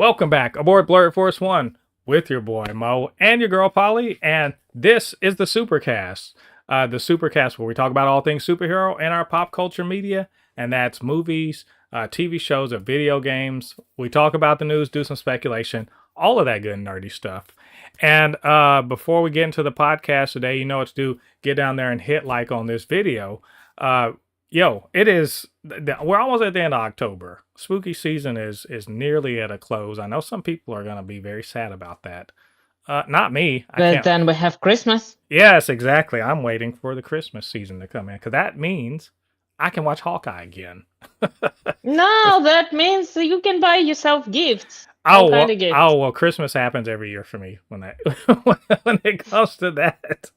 Welcome back aboard Blurred Force One with your boy Mo and your girl Polly, and this is the Supercast. The Supercast where we talk about all things superhero and our pop culture media, and that's movies, TV shows, or video games. We talk about the news, do some speculation, all of that good nerdy stuff. And before we get into the podcast today, you know what to do. Get down there and hit like on this video. It is. We're almost at the end of October. Spooky season is nearly at a close. I know some people are going to be very sad about that. Not me. I But can't. then we have Christmas. Yes, exactly. I'm waiting for the Christmas season to come in because that means I can watch Hawkeye again. No, that means you can buy yourself gifts. Oh All kind well, of gifts. oh well, Christmas happens every year for me when that when it comes to that.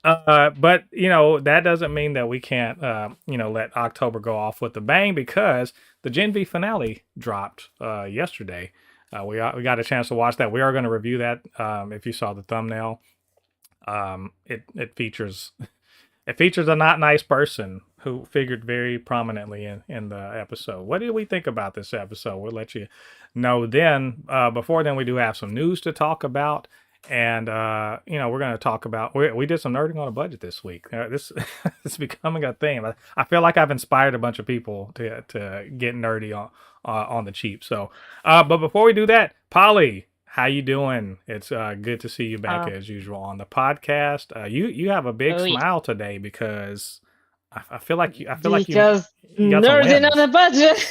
But that doesn't mean that we can't let October go off with a bang because the Gen V finale dropped yesterday. We got a chance to watch that. We are going to review that. If you saw the thumbnail, it features a not nice person who figured very prominently in the episode. What did we think about this episode? We'll let you know then. Before then, we do have some news to talk about. And we're going to talk about. We did some nerding on a budget this week. This is becoming a thing. I feel like I've inspired a bunch of people to get nerdy on the cheap. So, but before we do that, Polly, how you doing? It's good to see you back as usual on the podcast. You have a big smile today because I feel like you got nerding on a budget.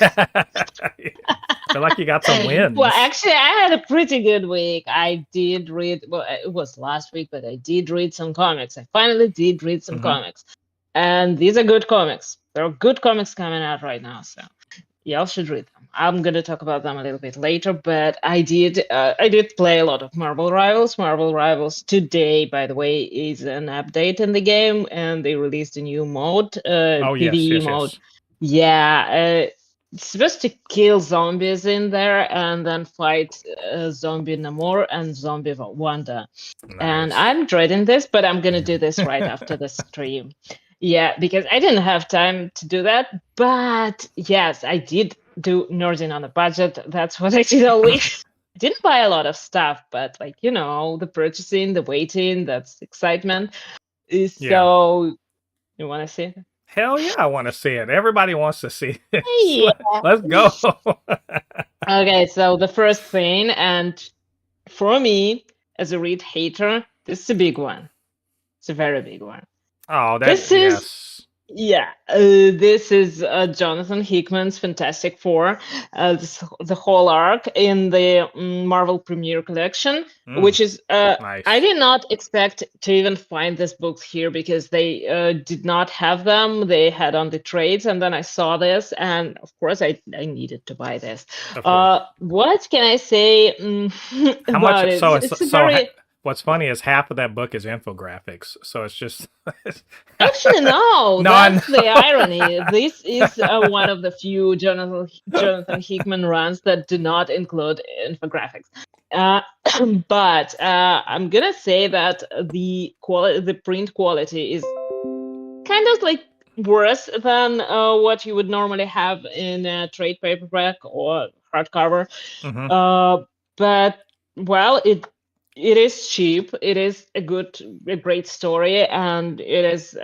I feel like you got some wins. Well, actually, I had a pretty good week. I did read. Well, it was last week, but I did read some comics. I finally did read some comics, and these are good comics. There are good comics coming out right now, so y'all should read them. I'm gonna talk about them a little bit later, but I did play a lot of Marvel Rivals. Marvel Rivals today, by the way, is an update in the game, and they released a new mode, PvE mode. Yes. Yeah, it's supposed to kill zombies in there and then fight Zombie Namor and Zombie Wanda. Nice. And I'm dreading this, but I'm gonna do this right after the stream. Yeah, because I didn't have time to do that. But yes, I did do nerding on a budget. That's what I did all week. I didn't buy a lot of stuff, but the purchasing, the waiting, that's excitement. So you want to see it? Hell yeah, I want to see it. Everybody wants to see it. Yeah. Let's go. Okay, so the first thing, and for me, as a Reed hater, this is a big one. It's a very big one. Oh, this is Jonathan Hickman's Fantastic Four, the whole arc in the Marvel Premiere Collection, which is nice. I did not expect to even find these books here because they did not have them. They had on the trades, and then I saw this, and of course I needed to buy this. What can I say How about much? it? What's funny is half of that book is infographics, so it's just. Actually, no. That's the irony. This is one of the few Jonathan Hickman runs that do not include infographics. But I'm gonna say that the print quality is kind of like worse than what you would normally have in a trade paperback or hardcover. But well, it is cheap. It is a great story, and it is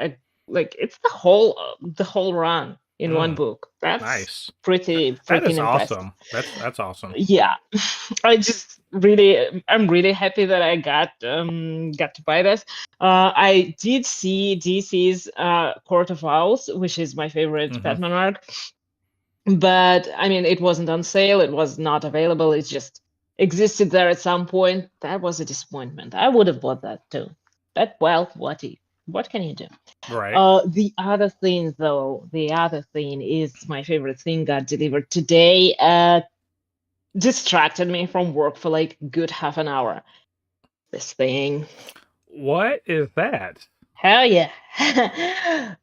it's the whole run in one book. That's nice. Pretty that is impressive. Awesome. That's awesome. Yeah, I'm really happy that I got to buy this. I did see DC's Court of Owls, which is my favorite Batman arc, but I mean it wasn't on sale. It was not available. It's just existed there at some point. That was a disappointment. I would have bought that too. But well, what can you do? Right. The other thing is my favorite thing got delivered today. Distracted me from work for like a good half an hour. This thing. What is that? Hell yeah.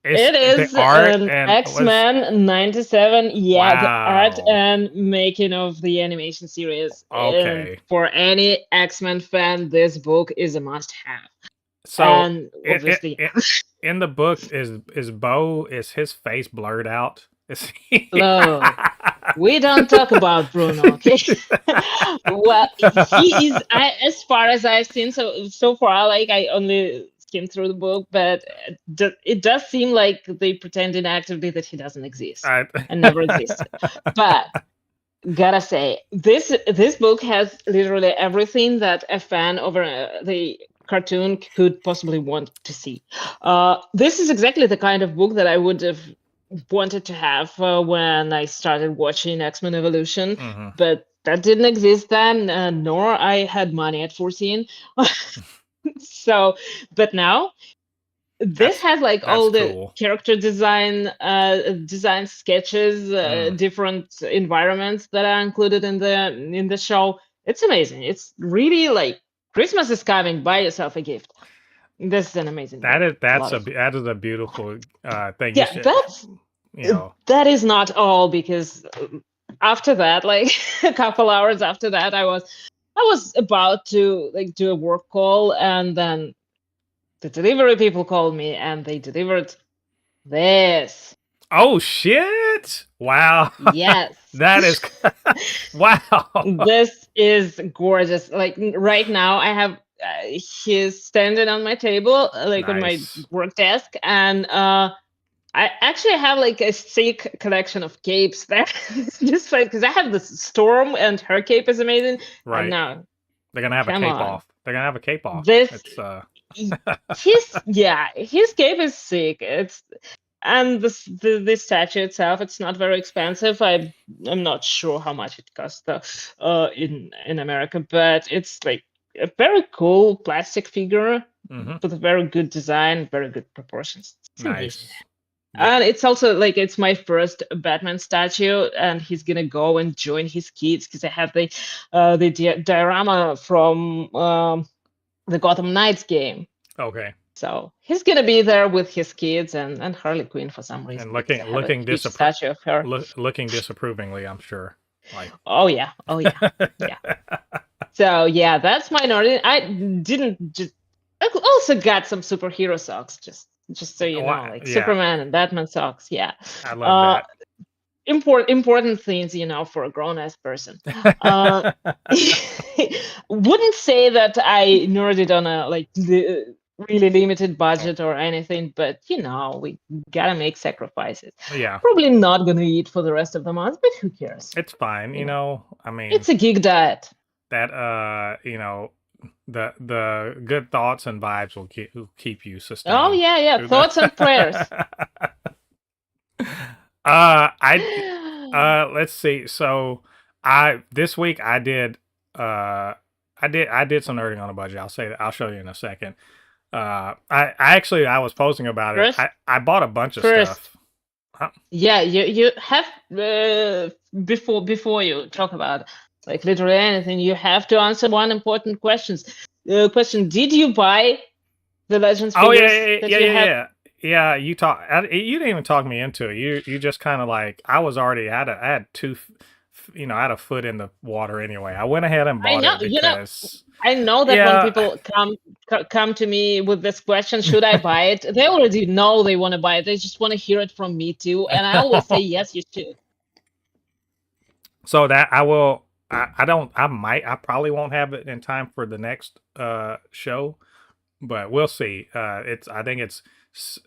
It is an X-Men 97. Yeah, wow. The art and making of the animation series. Okay. And for any X-Men fan, this book is a must-have. So and obviously, in the book, is his face blurred out? No. We don't talk about Bruno, okay? Well, he is. As far as I've seen, so far, like I only skimmed through the book, but it does seem like they pretend inactively that he doesn't exist I, and never existed. But gotta say, this book has literally everything that a fan of the cartoon could possibly want to see. This is exactly the kind of book that I would have wanted to have when I started watching X-Men Evolution, mhm. but that didn't exist then, nor I had money at 14. So, but now this That's has like that's all the cool. character design sketches, Mm. different environments that are included in the show. It's amazing. It's really like Christmas is coming. Buy yourself a gift. This is an amazing book. Love it. That is a beautiful thing. You Yeah, should, you know, that is not all, because after that, like a couple hours after that, I was about to like do a work call, and then the delivery people called me and they delivered this. oh shit! Wow, Yes. that is wow. This is gorgeous. Like right now, I have his standing on my table, like on my Nice. work desk, and I actually have like a sick collection of capes there. Just like because I have this Storm and her cape is amazing, and Right. now They're gonna have a come cape on, off. They're gonna have a cape off. this It's his cape is sick. It's and the statue itself, it's not very expensive. I'm not sure how much it costs in America, but it's like a very cool plastic figure mhm. with a very good design, very good proportions. It's amazing. Nice. Yeah. And it's also like it's my first Batman statue, and he's gonna go and join his kids because I have the diorama from the Gotham Knights game. Okay. So he's gonna be there with his kids and Harley Quinn for some reason And because I have a huge statue of her. looking disapprovingly, I'm sure. Like Oh yeah, oh yeah, yeah. So yeah, that's minority. I didn't just. I also got some superhero socks, just so you oh, know, like yeah, Superman and Batman socks. Yeah, I love uh, that. important things, for a grown ass person. Uh, wouldn't say that I nerded on a like really limited Oh, budget or anything, but we gotta make sacrifices. yeah, Probably not gonna eat for the rest of the month, but who cares? it's fine. You know, I mean it's a gig diet. that the good thoughts and vibes will keep you Oh sustained yeah, yeah. through Thoughts and prayers. I let's see. So I this week I did some nerding on a budget. I'll show you in a second. I was posting about it. First, I bought a bunch of first, stuff. Huh? yeah. You have before you talk about like literally anything, you have to answer one important question: Did you buy the Legends Oh yeah, figures yeah, that yeah, you yeah, have? yeah. Yeah, you didn't even talk me into it. You just kind of like I was already I had I had a foot in the water anyway. I went ahead and I bought know, it because I know that when yeah, people come to me with this question, should I buy it? They already know they want to buy it. They just want to hear it from me too, and I always say yes, you should. so that I will. I don't. I probably won't have it in time for the next show, but we'll see. It's. I think it's.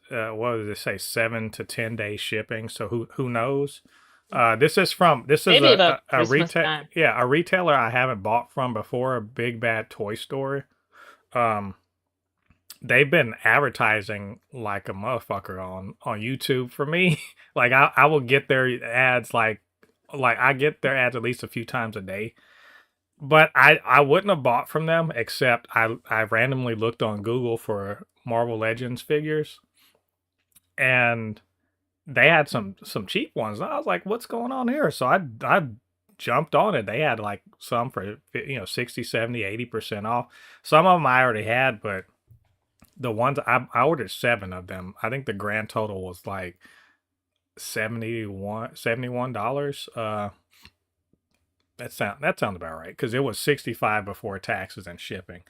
What did it say? 7 to 10 days shipping. So who knows? This is Maybe about a Christmas retail. time. Yeah, a retailer I haven't bought from before. A big bad toy store. Um, they've been advertising like a motherfucker on YouTube for me. Like I will get their ads like I get their ads at least a few times a day. But I wouldn't have bought from them except I randomly looked on Google for Marvel Legends figures and they had some cheap ones. And I was like, what's going on here? So I jumped on it. They had like some for 60, 70, 80% off. Some of them I already had, but the ones I ordered 7 of them. I think the grand total was like $71. That sounds about right because it was 65 before taxes and shipping,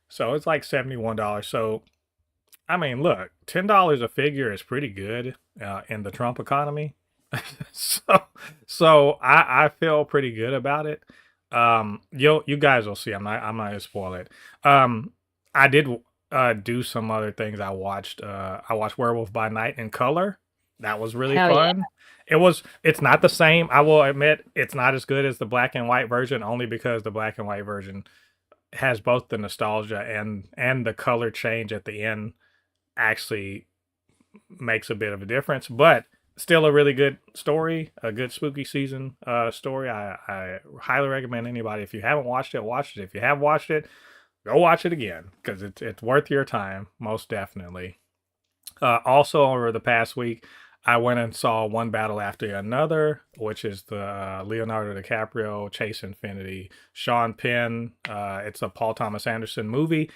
so it's like $71. So I mean, look, $10 a figure is pretty good in the Trump economy. so I feel pretty good about it. You guys will see. I'm not gonna spoil it. I did do some other things. I watched Werewolf by Night in color. That was really Hell yeah. fun. It's not the same. I will admit it's not as good as the black and white version, only because the black and white version has both the nostalgia and the color change at the end actually makes a bit of a difference, but still a really good story, a good spooky season story. I highly recommend anybody, if you haven't watched it, watch it. If you have watched it, go watch it again because it's worth your time, most definitely. Also, over the past week, I went and saw One Battle After Another, which is the Leonardo DiCaprio Chase Infinity, Sean Penn. It's a Paul Thomas Anderson movie.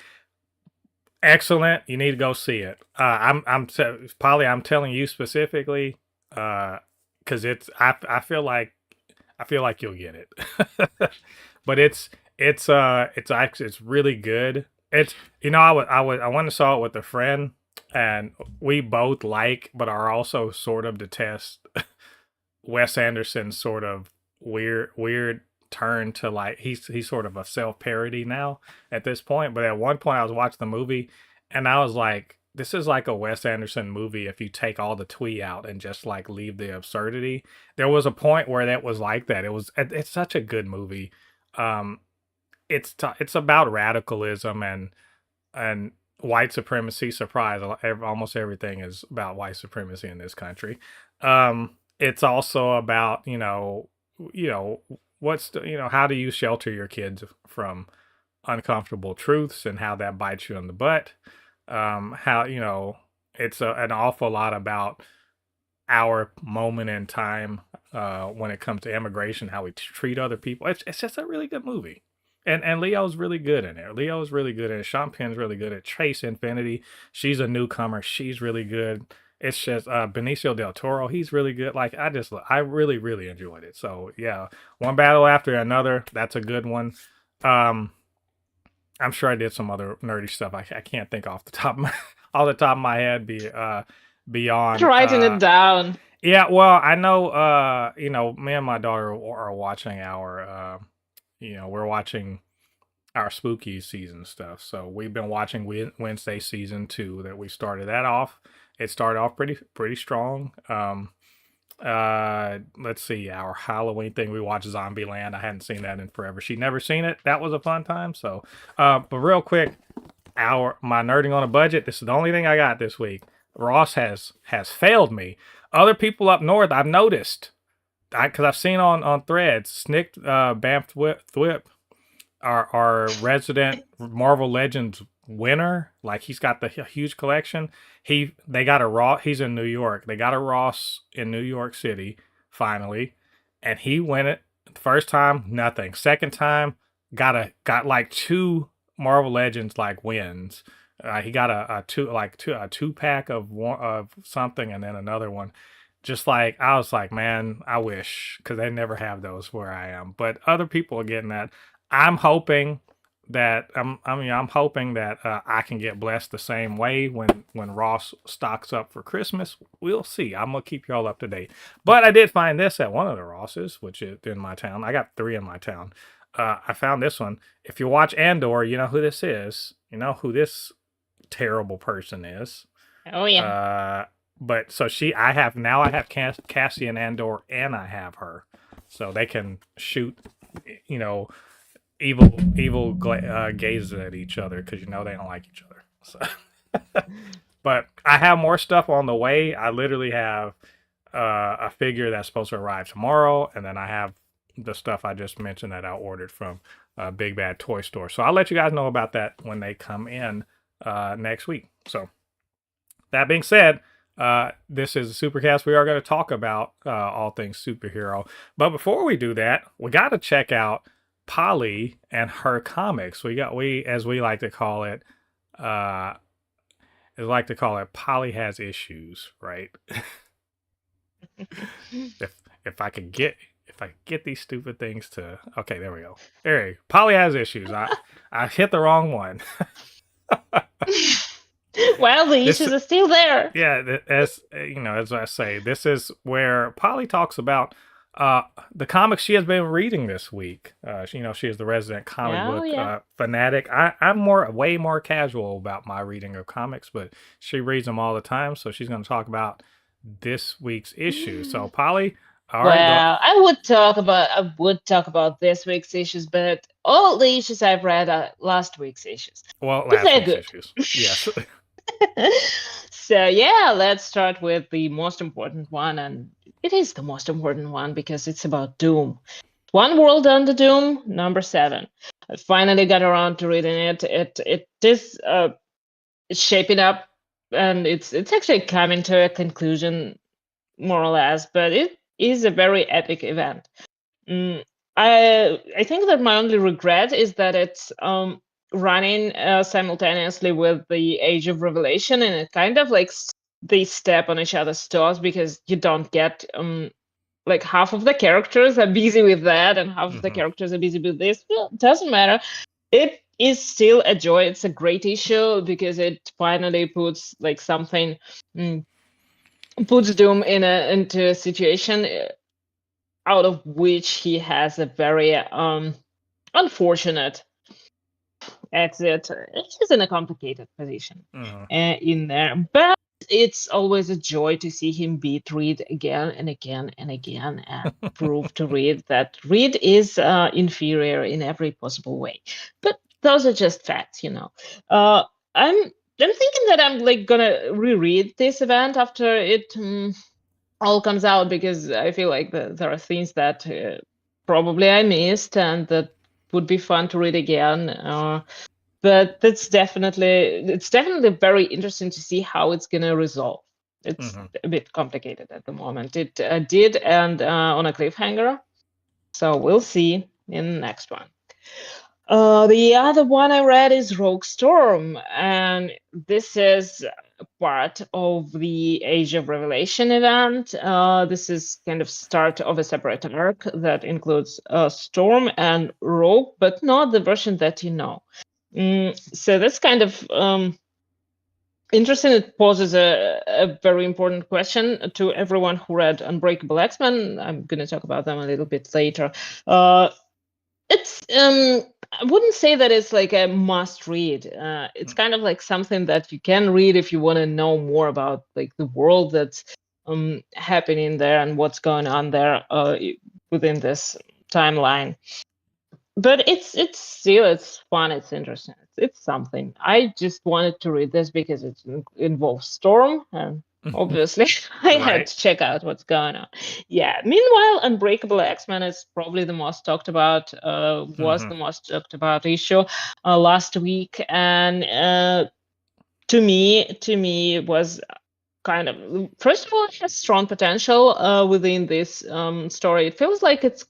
Excellent. You need to go see it. Polly, I'm telling you specifically, because I feel like you'll get it. But it's actually it's really good. It's I went and saw it with a friend, and we both like but are also sort of detest Wes Anderson's sort of weird turn to, like, he's sort of a self parody now at this point. But at one point I was watching the movie and I was like, this is like a Wes Anderson movie if you take all the twee out and just like leave the absurdity. There was a point where that was like that. It's such a good movie. Um it's about radicalism and white supremacy. Surprise, almost everything is about white supremacy in this country. It's also about, you know how do you shelter your kids from uncomfortable truths and how that bites you in the butt. How it's an awful lot about our moment in time when it comes to immigration, how we treat other people. It's just a really good movie. And Leo's really good in it. Leo's really good in it. Sean Penn's really good at Chase Infinity. She's a newcomer. She's really good. It's just Benicio del Toro. He's really good. Like, I really, really enjoyed it. So yeah, One Battle After Another. That's a good one. Um, I'm sure I did some other nerdy stuff. I can't think off the top of my off the top of my head. Beyond. Writing it down. Yeah. Well, I know. Me and my daughter are watching we're watching our spooky season stuff. So we've been watching Wednesday season 2 that we started that off. It started off pretty strong. Let's see, our Halloween thing, we watched Zombieland. I hadn't seen that in forever. She'd never seen it. That was a fun time. So but real quick, my nerding on a budget, this is the only thing I got this week. Ross has failed me. Other people up north, I've noticed, because I've seen on threads, Snick Bamf Thwip, our resident Marvel Legends winner, like, he's got the huge collection. They got a Ross. He's in New York. They got a Ross in New York City finally, and he went it the first time. Nothing. Second time, got like 2 Marvel Legends like wins. He got a two pack of one of something, and then another one. Just like, I was like, man, I wish, because they never have those where I am. But other people are getting that. I'm hoping that I'm hoping that I can get blessed the same way when Ross stocks up for Christmas. We'll see. I'm gonna keep y'all up to date. But I did find this at one of the Rosses, which is in my town. I got 3 in my town. I found this one. If you watch Andor, you know who this is. You know who this terrible person is. Oh yeah. But so I have Cassian Andor, and I have her, so they can shoot, evil gazes at each other, because they don't like each other. So, but I have more stuff on the way. I literally have a figure that's supposed to arrive tomorrow, and then I have the stuff I just mentioned that I ordered from Big Bad Toy Store. So I'll let you guys know about that when they come in next week. So that being said, this is a Supercast. We are going to talk about all things superhero. But before we do that, we got to check out Polly and her comics. As we like to call it, Polly has issues, right? if I could get these stupid things to, okay, there we go. Polly has issues. I hit the wrong one. Well, the This issues are still there. Yeah, as as I say, this is where Polly talks about uh, the comics she has been reading this week. She is the resident comic Oh, book yeah. fanatic. I'm way more casual about my reading of comics, but she reads them all the time. So she's going to talk about this week's issue. So Polly, all right, go. Well, I would talk about this week's issues, but all the issues I've read are last week's issues. Well, But last they're week's good. issues. Yes. So yeah, let's start with the most important one, and it is the most important one because it's about Doom. One World Under Doom, number 7. I finally got around to reading it. It is shaping up, and it's actually coming to a conclusion, more or less. But it is a very epic event. Mm, I think that my only regret is that it's running simultaneously with the Age of Revelation, and it kind of like they step on each other's toes because you don't get like half of the characters are busy with that and half of the Hmm. characters are busy with this. Well, it doesn't matter. It is still a joy. It's a great issue because it finally puts like something mm, puts Doom into a situation out of which he has a very unfortunate exit. He's in a complicated position Hmm. in there, but it's always a joy to see him beat Reed again and again and again and prove to Reed that Reed is inferior in every possible way. But those are just facts. I'm thinking that I'm like gonna reread this event after it all comes out because I feel like there are things that probably I missed and that would be fun to read again. But it's definitely very interesting to see how it's gonna resolve. It's Hmm. a bit complicated at the moment. It did end on a cliffhanger, so we'll see in the next one. The other one I read is Rogue Storm, and this is part of the Age of Revelation event. This is kind of start of a separate arc that includes Storm and Rogue, but not the version that you know. So that's kind of interesting. It poses a very important question to everyone who read Unbreakable X-Men. I'm going to talk about them a little bit later. It's I wouldn't say that it's like a must read. It's kind of like something that you can read if you want to know more about like the world that's happening there and what's going on there within this timeline. But it's fun, it's interesting, it's something. I just wanted to read this because it involves Storm, and obviously I had Right. to check out what's going on. Yeah, meanwhile, Unbreakable X-Men is probably the most talked about, was Hmm. the most talked about issue last week, and to me it was kind of, first of all, it has strong potential within this story. It feels like it's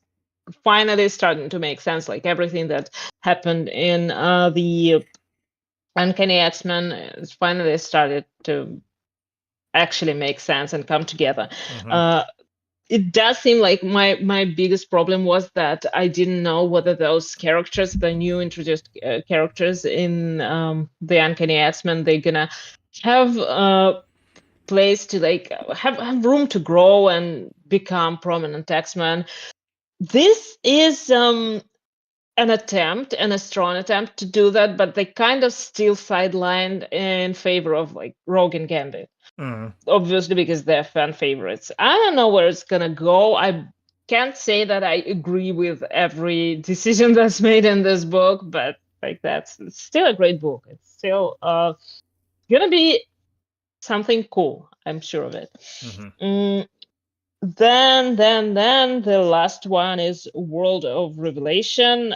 finally starting to make sense. Like everything that happened in the Uncanny X-Men is finally started to actually make sense and come together. Hmm. Uh, it does seem like my biggest problem was that I didn't know whether those characters, the new introduced characters in the Uncanny X-Men, they're gonna have a place to like have room to grow and become prominent X-Men. This is an attempt and a strong attempt to do that, but they kind of still sidelined in favor of like Rogue and Gambit, Hmm. obviously because they're fan favorites. I don't know where it's gonna go. I can't say that I agree with every decision that's made in this book, but like that's it's still a great book. It's still gonna be something cool. I'm sure of it. Hmm. Mm, then the last one is World of Revelation.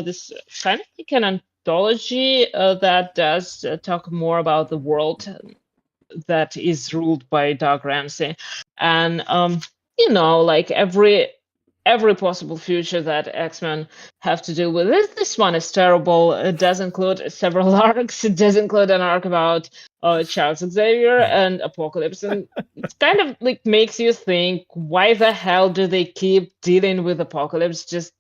This kind of like an anthology that does talk more about the world that is ruled by Doug Ramsey, and like every possible future that X-Men have to deal with. This one is terrible. It does include several arcs. It does include an arc about Charles Xavier and Apocalypse, and it's kind of like makes you think, why the hell do they keep dealing with Apocalypse? Just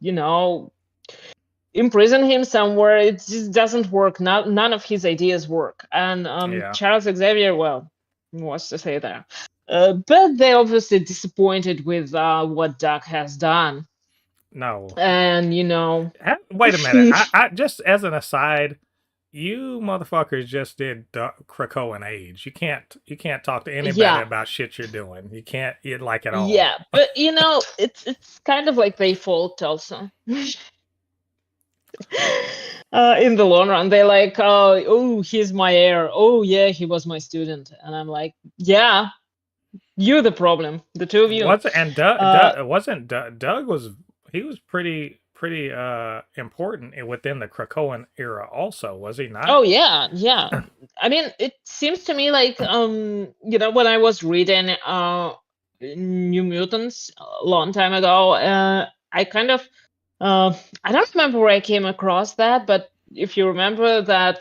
imprison him somewhere. It just doesn't work. None of his ideas work. And Yeah. Charles Xavier, well, what's to say there? But they're obviously disappointed with what Doug has done. No. And Wait a minute. I just as an aside, you motherfuckers just did Krakoan Age. You can't talk to anybody yeah, about shit you're doing. You can't like at all. yeah, but it's kind of like their fault also. In the long run, they're like, oh, he's my heir. Oh yeah, he was my student, and I'm like, yeah, you're the problem, the two of you. Was and Doug, Uh, Doug wasn't Doug was he was pretty important within the Krakoan era also, was he not? oh yeah, yeah. I mean, it seems to me like when I was reading New Mutants a long time ago, I kind of I don't remember where I came across that, but if you remember that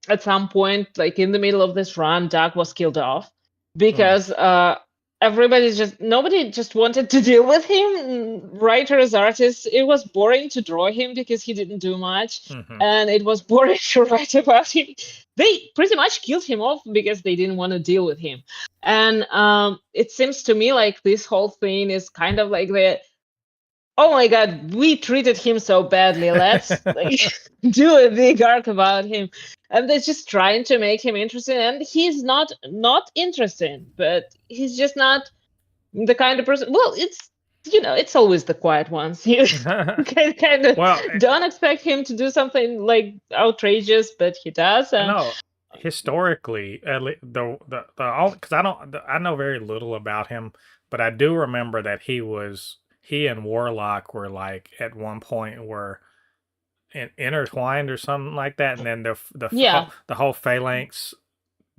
at some point, like in the middle of this run, Doug was killed off Hmm. because nobody just wanted to deal with him. Writers, artists, it was boring to draw him because he didn't do much, Hmm. and it was boring to write about him. They pretty much killed him off because they didn't want to deal with him. And it seems to me like this whole thing is kind of like oh my god, we treated him so badly. Let's like, do a big arc about him. And they're just trying to make him interesting. And he's not interesting, but he's just not the kind of person. Well, it's always the quiet ones. You kind of Well, don't expect him to do something like outrageous, but he does. And no, historically, at least the because I know very little about him, but I do remember that he and Warlock were like at one point were intertwined or something like that, and then yeah, the whole Phalanx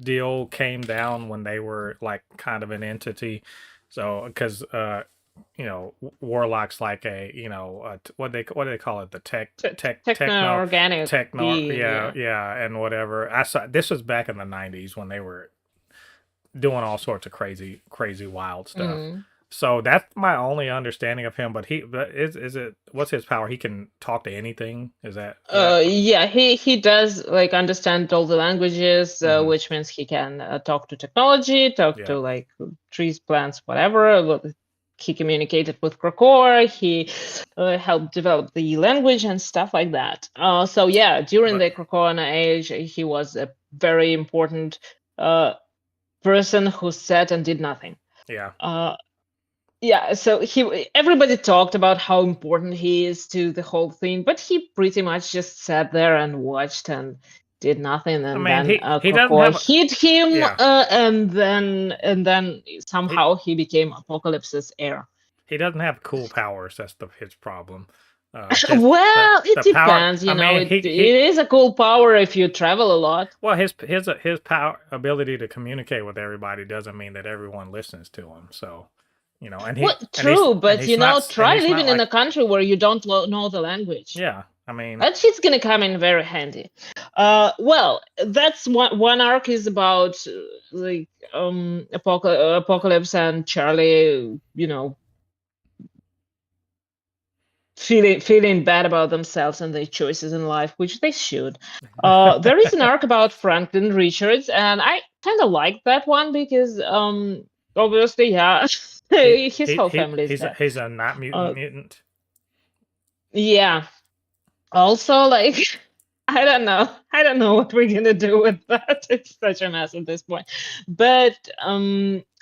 deal came down when they were like kind of an entity. So because Warlock's like what do they call it, the techno-organic techno, being. yeah, Yeah. yeah, and whatever. I saw this was back in the 90s when they were doing all sorts of crazy wild stuff. Mm. So that's my only understanding of him. But is it what's his power? He can talk to anything. Is that? Yeah, he does like understand all the languages, Mm-hmm. which means he can talk to technology, talk Yeah. to like trees, plants, whatever. He communicated with Krakoa. He helped develop the language and stuff like that. So yeah, during But the Krakoan age, he was a very important uh, person who sat and did nothing. yeah. Uh, yeah, so everybody talked about how important he is to the whole thing, but he pretty much just sat there and watched and did nothing. I And mean, then he doesn't Krakoa have hit him, yeah. and then He somehow he became Apocalypse's heir. he doesn't have cool powers. That's his problem. Well, it The power. depends. I mean, It is a cool power if you travel a lot. well, his power ability to communicate with everybody doesn't mean that everyone listens to him. So, and Well, true, but try he's not living in like a country where you don't know the language. yeah. I mean, That shit's gonna come in very handy. Well, that's one arc is about like Apocalypse and Charlie, feeling bad about themselves and their choices in life, which they should. There is an arc about Franklin Richards, and I kind of like that one because obviously, yeah, his whole family is dead. he's a not Uh, mutant. yeah. Also, like, I don't know what we're gonna do with that. It's such a mess at this point. But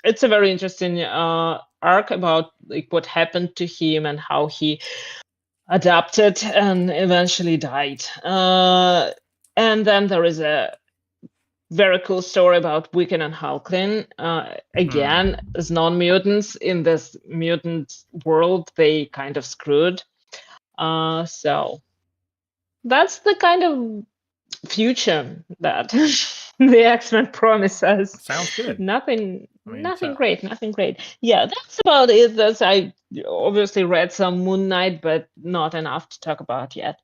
it's a very interesting arc about like what happened to him and how he adapted and eventually died. And then there is a very cool story about Wiccan and Hulkling. Hmm. Again, as non-mutants in this mutant world, they kind of screwed. So that's the kind of future that the X-Men promises. Sounds good. Nothing, I mean, nothing great, nothing great. Yeah, that's about it. That's I obviously read some Moon Knight, but not enough to talk about yet.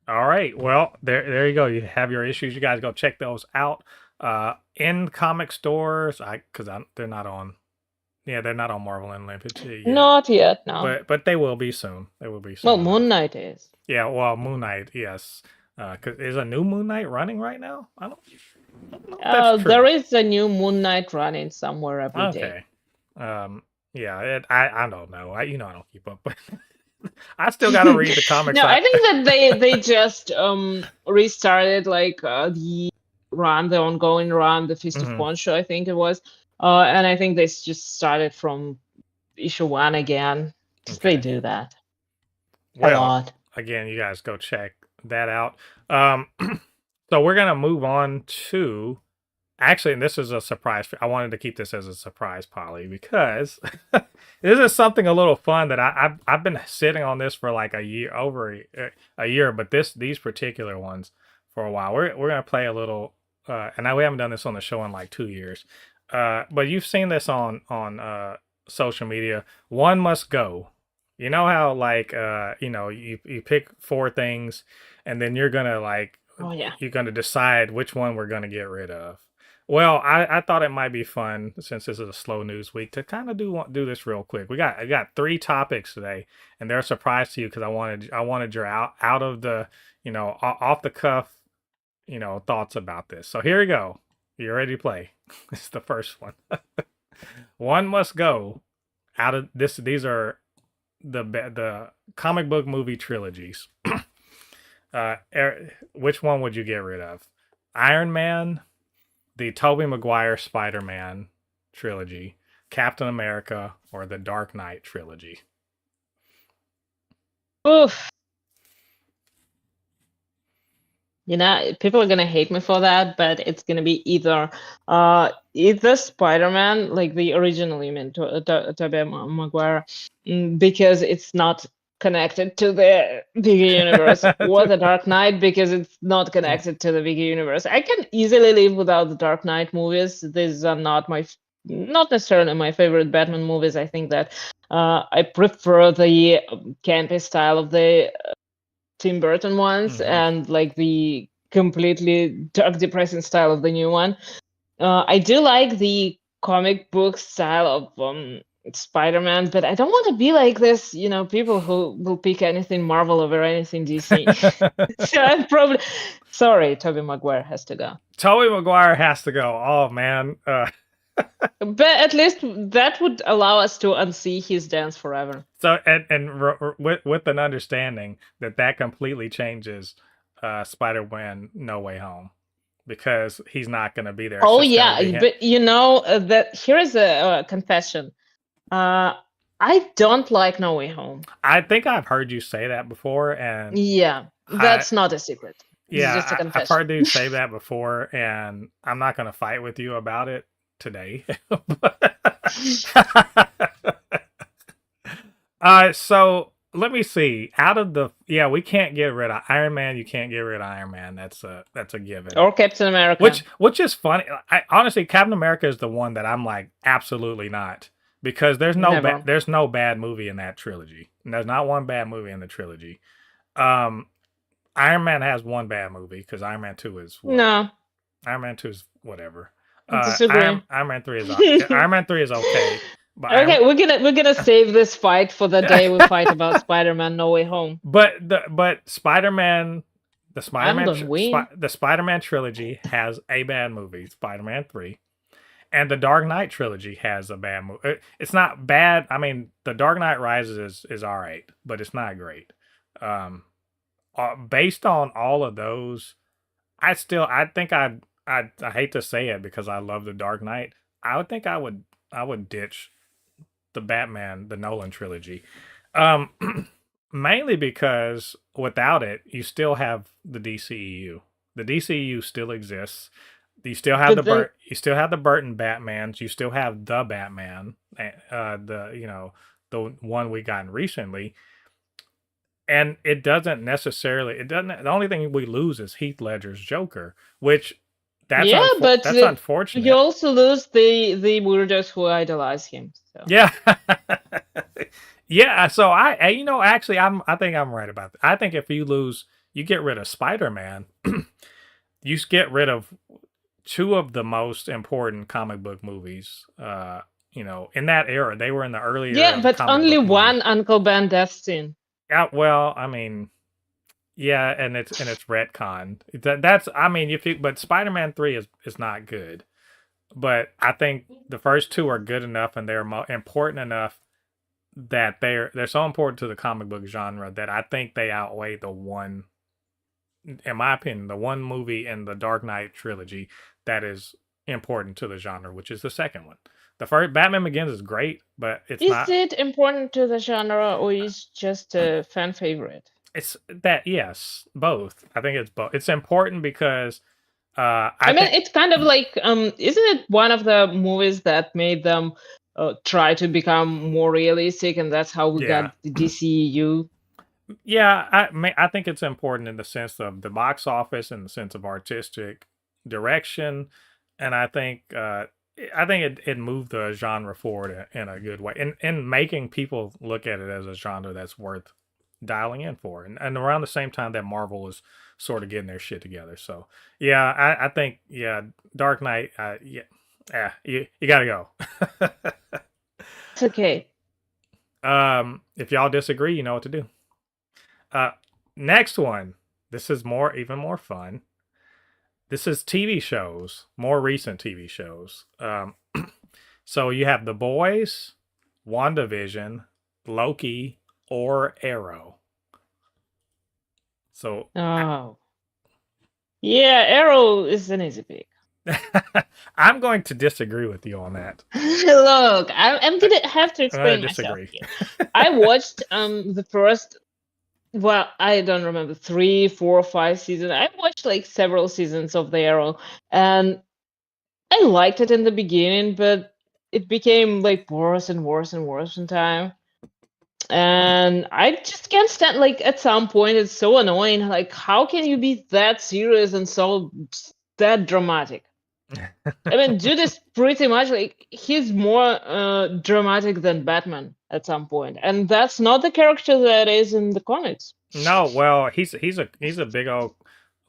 all right. Well, there you go. You have your issues. You guys go check those out. In comic stores, they're not on Yeah, they're not on Marvel Unlimited yet, Not yet, no. but they will be soon. They will be Well, soon Moon enough. Knight is. Yeah, well, Moon Knight, yes. 'Cause is a new Moon Knight running right now? I don't know if that's There true. is a new Moon Knight running somewhere every day. Okay. Yeah, I don't know. I don't keep up, but I still got to read the comics. No, I think that they just restarted like the ongoing run, the Fist of Mhm. Khonshu, I think it was, and I think they just started from issue 1 again. Just they Okay. do that a Well, lot. again, you guys go check that out. Um, so we're gonna move on to actually, and this is a surprise. I wanted to keep this as a surprise, Polly, because this is something a little fun that I've been sitting on this for like a year, over a year, but these particular ones for a while. We're gonna play a little, and now we haven't done this on the show in like 2 years. But you've seen this on social media. One must go. You know how like you pick four things, and then Oh yeah. you're gonna decide which one we're gonna get rid of. Well, I thought it might be fun since this is a slow news week to kind of do this real quick. I got three topics today, and they're a surprise to you because I wanted your out of the off the cuff thoughts about this. So here we go. You ready to play? This is the first one. One must go out of this. These are the comic book movie trilogies. Which one would you get rid of? Iron Man, the Tobey Maguire Spider-Man trilogy, Captain America, or the Dark Knight trilogy? Oof. People are gonna hate me for that, but it's gonna be either Spider-Man, like the original, you mean, Tobey Maguire, because it's not connected to the bigger universe, or the Dark Knight because it's not connected to the bigger universe. I can easily live without the Dark Knight movies. These are not necessarily my favorite Batman movies. I think that I prefer the campy style of the Tim Burton ones Mhm. and like the completely dark, depressing style of the new one. I do like the comic book style of Spider-Man, but I don't want to be like this, people who will pick anything Marvel over anything DC. So I'm probably sorry, Tobey Maguire has to go. Tobey Maguire has to go. Oh man. But at least that would allow us to unsee his dance forever. So with an understanding that completely changes Spider-Man No Way Home because he's not going to be there. It's Oh just going to yeah, be him. but that here is a confession. I don't like No Way Home. I think I've heard you say that before, and Yeah, I that's not a secret. It's just a I've confession. heard you say that before, and I'm not going to fight with you about it today. So let me see. Out of the we can't get rid of Iron Man. You can't get rid of Iron Man. That's a given. Or Captain America. Which is funny. Honestly, Captain America is the one that I'm like absolutely not because there's no bad movie in that trilogy. And there's not one bad movie in the trilogy. Iron Man has one bad movie because Iron Man 2 is what? No, Iron Man 2 is whatever. disagree. Iron Man 3 is Iron Man 3 is okay. But Okay, we're gonna save this fight for the day we fight about Spider-Man No Way Home. But Spider-Man, I'm gonna win. the Spider-Man trilogy has a bad movie, Spider-Man 3, and the Dark Knight trilogy has a bad movie. It's not bad. I mean, the Dark Knight Rises is all right, but it's not great. Based on all of those, I think I hate to say it because I love the Dark Knight. I would think I would ditch the Batman, the Nolan trilogy. Um, Mainly because without it, you still have the DCEU. The DCEU still exists. You still have you still have the Burton Batmans. You still have the Batman, the one we gotten recently. And it doesn't necessarily. It doesn't. The only thing we lose is Heath Ledger's Joker, which but that's unfortunate. You also lose the weirdos who idolize him. So. Yeah. Yeah, so actually I think I'm right about that. I think if you get rid of Spider-Man, you get rid of two of the most important comic book movies in that era. They were in the early era Yeah, of the but comic only book movie. one Uncle Ben death scene. Yeah, well, I mean, yeah, and it's retconned. That's I mean, if you but Spider-Man 3 is not good. But I think the first two are good enough and they're important enough that they're so important to the comic book genre that I think they outweigh the one, in my opinion, the one movie in the Dark Knight trilogy that is important to the genre, which is the second one. The first Batman Begins is great, but it's Is not. it important to the genre or is just a fan favorite? It's that yes, both. I think it's both. It's important because I I mean, think it's kind of like, isn't it one of the movies that made them try to become more realistic, and that's how we got yeah. the DCEU? Yeah, I think it's important in the sense of the box office and the sense of artistic direction, and I think it moved the genre forward in a good way, and making people look at it as a genre that's worth dialing in for, and around the same time that Marvel was sort of getting their shit together. So yeah, I think yeah, Dark Knight, yeah, you gotta go. It's okay. If y'all disagree, you know what to do. Uh, Next one. This is even more fun. This is TV shows, more recent TV shows. So you have The Boys, WandaVision, Loki, or Arrow. So Oh, yeah, Arrow is an easy pick. I'm going to disagree with you on that. Look, I'm gonna have to I'm going explain to myself disagree. here. I watched the first, well, I don't remember, 3, 4, 5 seasons. I watched like several seasons of the Arrow, and I liked it in the beginning, but it became like worse and worse and worse in time. And I just can't stand, like, at some point it's so annoying. Like, how can you be that serious and so that dramatic? I mean, Jude is pretty much like, he's more dramatic than Batman at some point, and that's not the character that is in the comics. No, well, he's a big old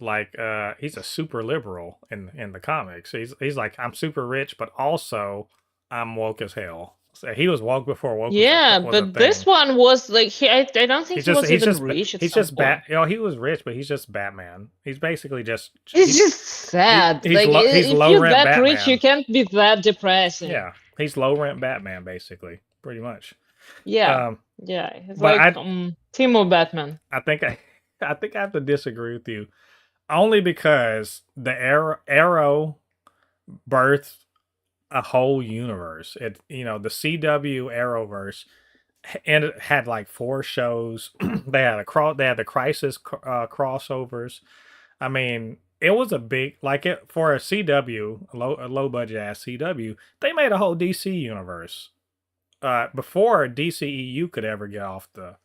like he's a super liberal in the comics. He's like I'm super rich, but also I'm woke as hell. So he was woke before woke was Yeah, was a but this thing. one was like, I don't think he was He's even just rich at he's some just point. he was rich, but he's just Batman. He's basically just It's just sad. Like, he's if low you're rent that rich, you Batman. can't be that depressing. Yeah, he's low rent Batman basically, pretty much. Yeah, Um, yeah, he's but like Timo Batman. I think I think I have to disagree with you only because the Arrow birthed a whole universe. The CW Arrowverse and it had like four shows. They had the Crisis crossovers. I mean, it was a big like it for a CW, a low budget ass CW. They made a whole DC universe before DCEU could ever get off the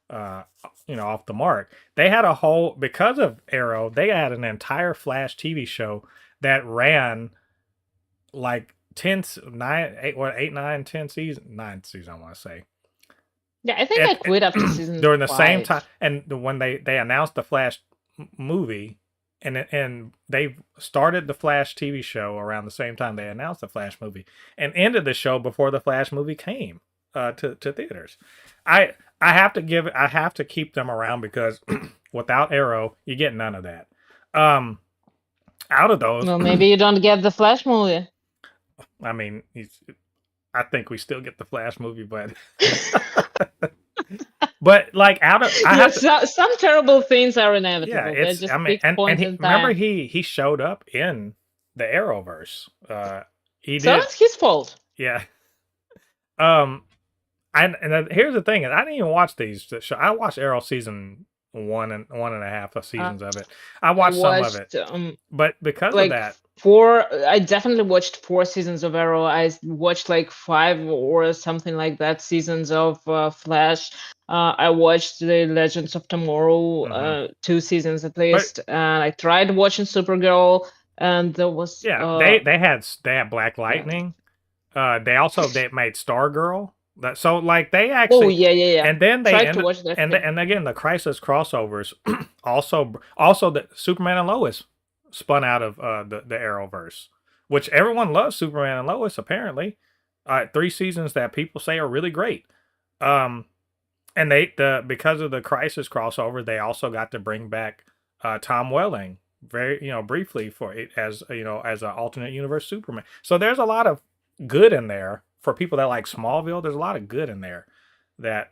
uh, off the mark. They had a whole because of Arrow. They had an entire Flash TV show that ran like 10 9 8 what 8 9 10 seasons 9 seasons I want to say Yeah, I think I quit after season during the same 5. time. And when they announced the Flash movie and they started the Flash TV show around the same time they announced the Flash movie and ended the show before the Flash movie came to theaters. I have to keep them around because without Arrow you get none of that. Out of those, Well, maybe you don't get the Flash movie. I mean, I think we still get the Flash movie, but but like out of I have to, some terrible things are yeah, inevitable. They're it's I just mean, fixed points he in remember time. he showed up in the Arrowverse. He So did, it's his fault. yeah. Um, here's the thing: is I didn't even watch these. I watched Arrow season one and a half of Uh, seasons of it. I I watched some of it, watched but because of like that, 4. I definitely watched 4 seasons of Arrow. I watched like 5 or something like that seasons of Flash. I watched the Legends of Tomorrow, mhm. 2 seasons at But least, and I tried watching Supergirl, and there was yeah, they had Black yeah. Lightning. They made Stargirl. That so like they Oh actually, yeah, yeah, yeah. and then they Tried to ended watch that too. and again the Crisis crossovers also the Superman and Lois spun out of the Arrowverse, which everyone loves Superman and Lois apparently. Three seasons that people say are really great. Um, and because of the Crisis crossover, they also got to bring back Tom Welling very briefly for it as as an alternate universe Superman. So there's a lot of good in there for people that like Smallville. There's a lot of good in there that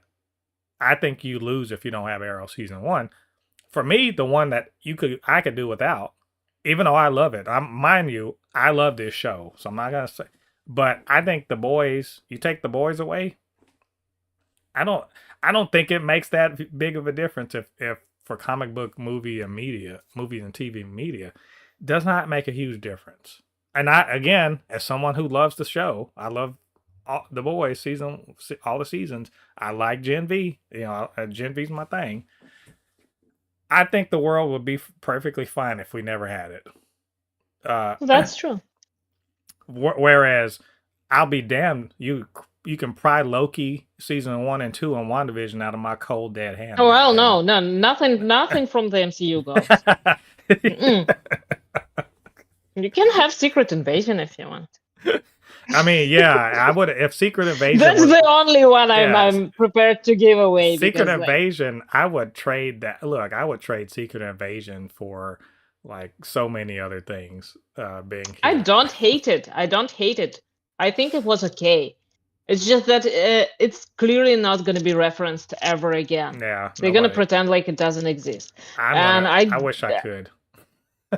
I think you lose if you don't have Arrow season one. For me, the one that I could do without, even though I love it. Mind you, I love this show, so I'm not gonna say. But I think the boys, you take the boys away, I don't I don't think it makes that big of a difference if for comic book movies and TV media, does not make a huge difference. And I again, as someone who loves the show, I love the boys all the seasons. I like Gen V. Gen V's my thing. I think the world would be perfectly fine if we never had it. Uh, That's true. whereas I'll be damned, you can pry Loki season 1 and 2 and WandaVision out of my cold dead hand. Oh well, no, nothing from the MCU goes. You can have Secret Invasion if you want. I mean, yeah, I would if Secret Invasion. That's the only one I'm prepared to give away. Secret Invasion, I would trade that. Look, I would trade Secret Invasion for like so many other things. Being here. I don't hate it. I think it was okay. It's just that it's clearly not going to be referenced ever again. Yeah, they're going to pretend like it doesn't exist. I wish I could.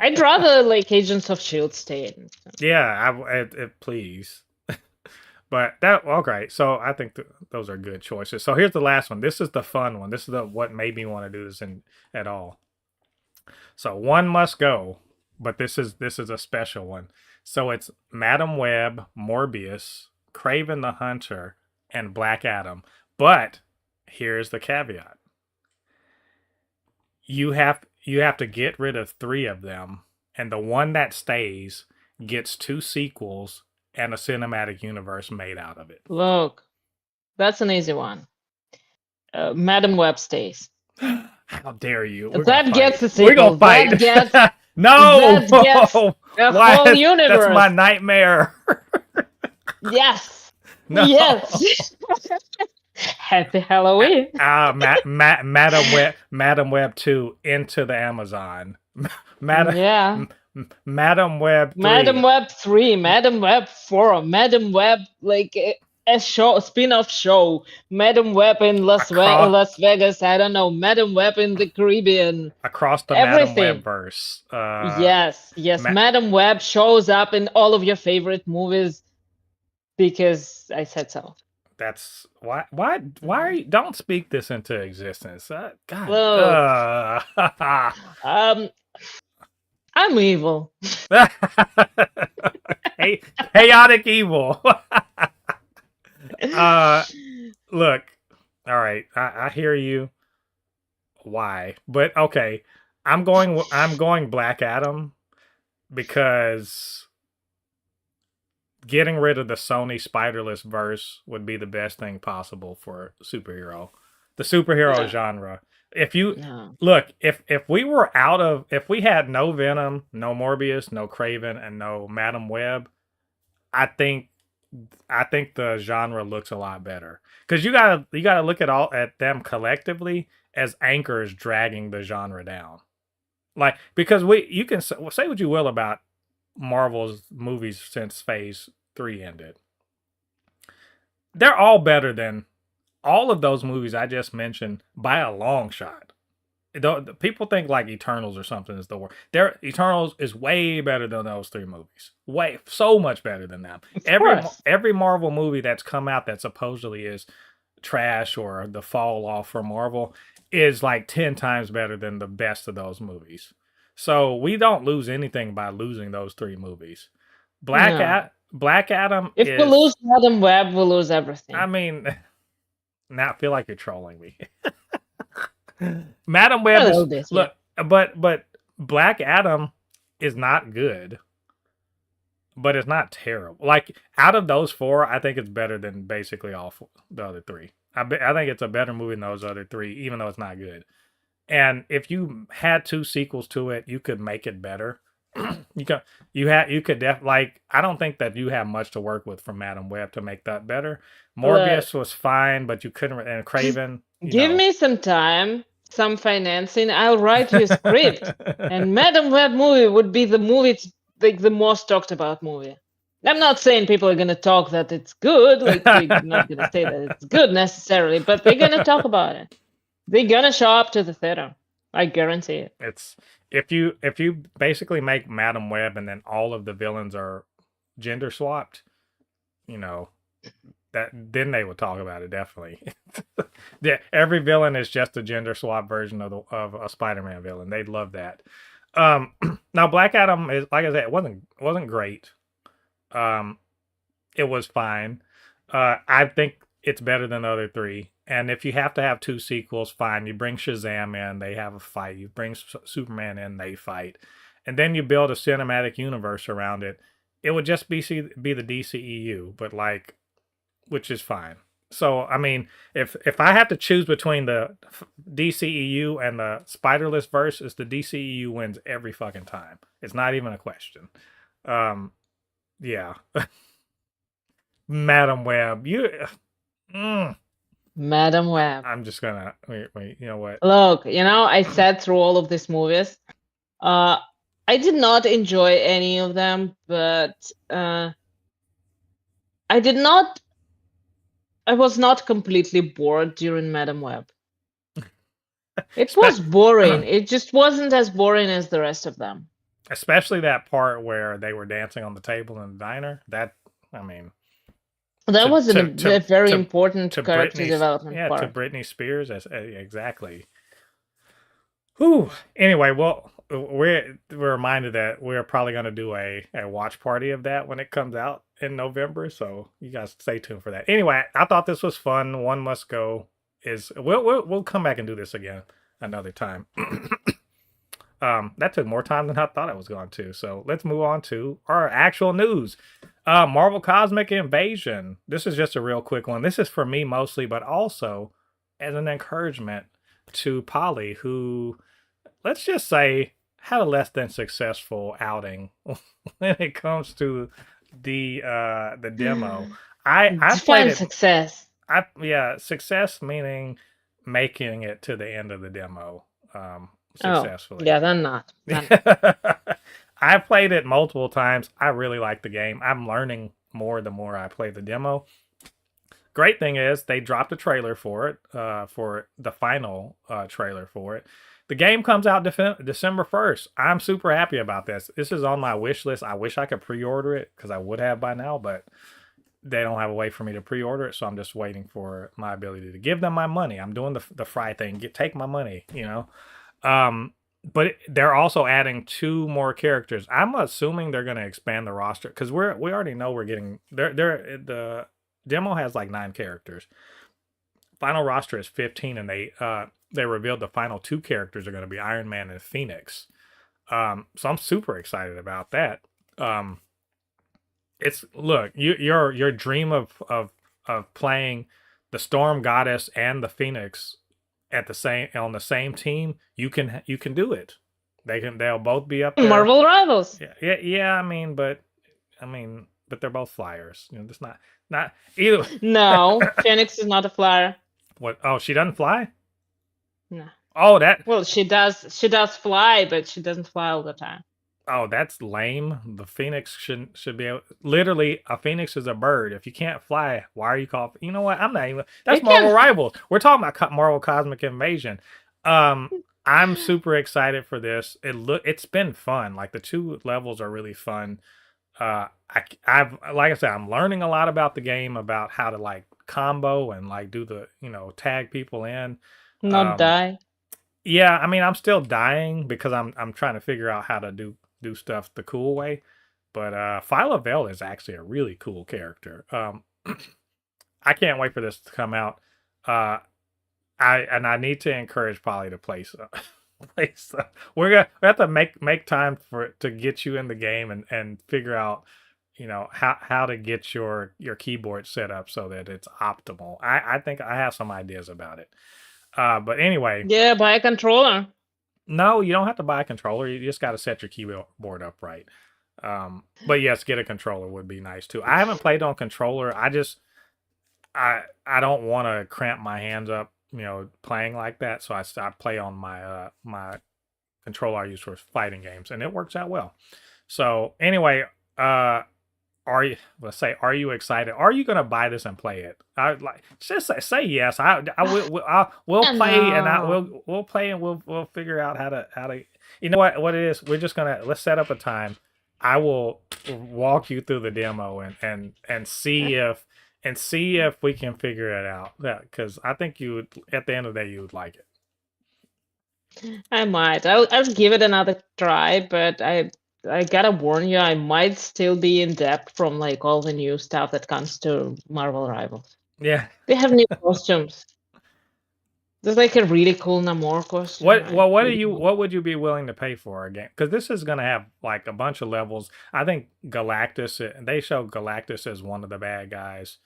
I'd rather like Agents of S.H.I.E.L.D. stay in. Yeah, please. But okay. So I think those are good choices. So here's the last one. This is the fun one. This is what made me want to do this at all. So one must go, but this is a special one. So it's Madam Web, Morbius, Kraven the Hunter, and Black Adam. But here's the caveat. You have to get rid of 3 of them, and the one that stays gets 2 sequels and a cinematic universe made out of it. Look, that's an easy one. Madam Web stays. How dare you? That gets a sequel. We're gonna fight. That gets, no! That gets a whole universe. That's my nightmare. Yes. No. Yes. Happy Halloween. Madam Web 2 into the Amazon. Madam Web 3. Madam Web 3, Madam Web 4, Madam Web like a spin-off show. Madam Web in Las Vegas, I don't know. Madam Web in the Caribbean. Across the Everything. Madam Web verse. Yes. Madam Web shows up in all of your favorite movies because I said so. That's why are you, don't speak this into existence. God. I'm evil. Chaotic evil. Look, all right, I hear you. Why? But okay, I'm going Black Adam because getting rid of the Sony Spiderless verse would be the best thing possible for the superhero genre. If you look, if we had no Venom, no Morbius, no Kraven, and no Madam Web, I think the genre looks a lot better because you gotta look at them collectively as anchors dragging the genre down. Like because you can say what you will about Marvel's movies since Phase 3 ended. They're all better than all of those movies I just mentioned by a long shot. People think like Eternals or something is the worst. Eternals is way better than those 3 movies. So much better than them. Every Marvel movie that's come out that supposedly is trash or the fall off for Marvel is like 10 times better than the best of those movies. So we don't lose anything by losing those 3 movies. Black Adam. If we lose Madam Web, we'll lose everything. I mean, now I feel like you're trolling me. Madam Web but Black Adam is not good, but it's not terrible. Like out of those 4, I think it's better than basically all the other 3. I think it's a better movie than those other 3, even though it's not good. And if you had 2 sequels to it, you could make it better. you can you could like I don't think that you have much to work with from Madam Web to make that better. Look, Morbius was fine, but you couldn't and just Craven, you give know. me some time, some financing. I'll write you a script, and Madam Web movie would be the movie, like the most talked about movie. I'm not saying people are gonna talk that it's good. Like they're not gonna say that it's good necessarily, but they're gonna talk about it. They're gonna show up to the theater. I guarantee it. It's if you basically make Madam Web and then all of the villains are gender swapped, you know, that then they would talk about it definitely. Yeah, every villain is just a gender swap version of a Spider-Man villain. They'd love that. Um, Now Black Adam is like I said, it wasn't great. Um, it was fine. I think it's better than the other three. And if you have to have two sequels, fine. You bring Shazam in, they have a fight. You bring Superman in, they fight, and then you build a cinematic universe around it. It would just be the DCEU, but like, which is fine. So I mean, if I have to choose between the DCEU and the Spiderless verse, it's the DCEU wins every fucking time. It's not even a question. Um, yeah, Madam Web, you. Mm, Madam Web. I'm just gonna wait. You know what? Look, I sat through all of these movies. Uh, I did not enjoy any of them, but I did not. I was not completely bored during Madam Web. It was boring. It just wasn't as boring as the rest of them. Especially that part where they were dancing on the table in the diner. That I mean, That to was a very important character Britney, development yeah, to part. Britney Spears, exactly. Whew. Anyway, well, we're reminded that we're probably going to do a watch party of that when it comes out in November. So you guys stay tuned for that. Anyway, I thought this was fun. One must go is we'll come back and do this again another time. That took more time than I thought it was going to. So let's move on to our actual news. Marvel Cosmic Invasion. This is just a real quick one. This is for me mostly, but also as an encouragement to Polly, who, let's just say, had a less than successful outing when it comes to the demo. I played Define it. success. Success meaning making it to the end of the demo Oh, successfully. yeah, then not. I played it multiple times. I really like the game. I'm learning more the more I play the demo. Great thing is they dropped a trailer for it, for the final trailer for it. The game comes out December 1st. I'm super happy about this. This is on my wish list. I wish I could pre-order it because I would have by now, but they don't have a way for me to pre-order it, so I'm just waiting for my ability to give them my money. I'm doing the Fry thing. Take my money, you know. But they're also adding two more characters. I'm assuming they're going to expand the roster because we already know we're getting the demo has like 9 characters. Final roster is 15, and they revealed the final 2 characters are going to be Iron Man and Phoenix. So I'm super excited about that. It's look, your dream of playing the Storm Goddess and the Phoenix at the same on the same team, you can do it. They'll both be up there. Marvel Rivals. Yeah. But they're both flyers. You know, it's not either. No, Phoenix is not a flyer. What? Oh, she doesn't fly. No. Oh, that. Well, she does. She does fly, but she doesn't fly all the time. Oh, that's lame. The Phoenix should be able. Literally, a Phoenix is a bird. If you can't fly, why are you called? You know what? I'm not even. That's Marvel Rivals. We're talking about Marvel Cosmic Invasion. I'm super excited for this. It's been fun. Like the 2 levels are really fun. I've like I said, I'm learning a lot about the game, about how to like combo and like do the tag people in. Not die. Yeah, I mean I'm still dying because I'm trying to figure out how to do stuff the cool way. But Phyla Vell is actually a really cool character. I can't wait for this to come out. I need to encourage Polly to play so. We have to make time to get you in the game and figure out how to get your keyboard set up so that it's optimal. I think I have some ideas about it. But anyway, yeah, buy a controller. No, you don't have to buy a controller. You just got to set your keyboard up right. But yes, get a controller would be nice too. I haven't played on controller. I don't want to cramp my hands up, playing like that. So I play on my controller I use for fighting games, and it works out well. So anyway, uh, are you excited? Are you gonna buy this and play it? I like just say yes. We'll I play and know. we'll play and we'll figure out how to. You know what it is? We're just gonna let's set up a time. I will walk you through the demo and see if we can figure it out. Yeah, because I think you would at the end of the day you would like it. I might. I'll give it another try, but I gotta warn you, I might still be in debt from like all the new stuff that comes to Marvel Rivals. Yeah. They have new costumes. There's like a really cool Namor costume. I really want. What would you be willing to pay for a game? Because this is gonna have like a bunch of levels. I think Galactus. They show Galactus as one of the bad guys.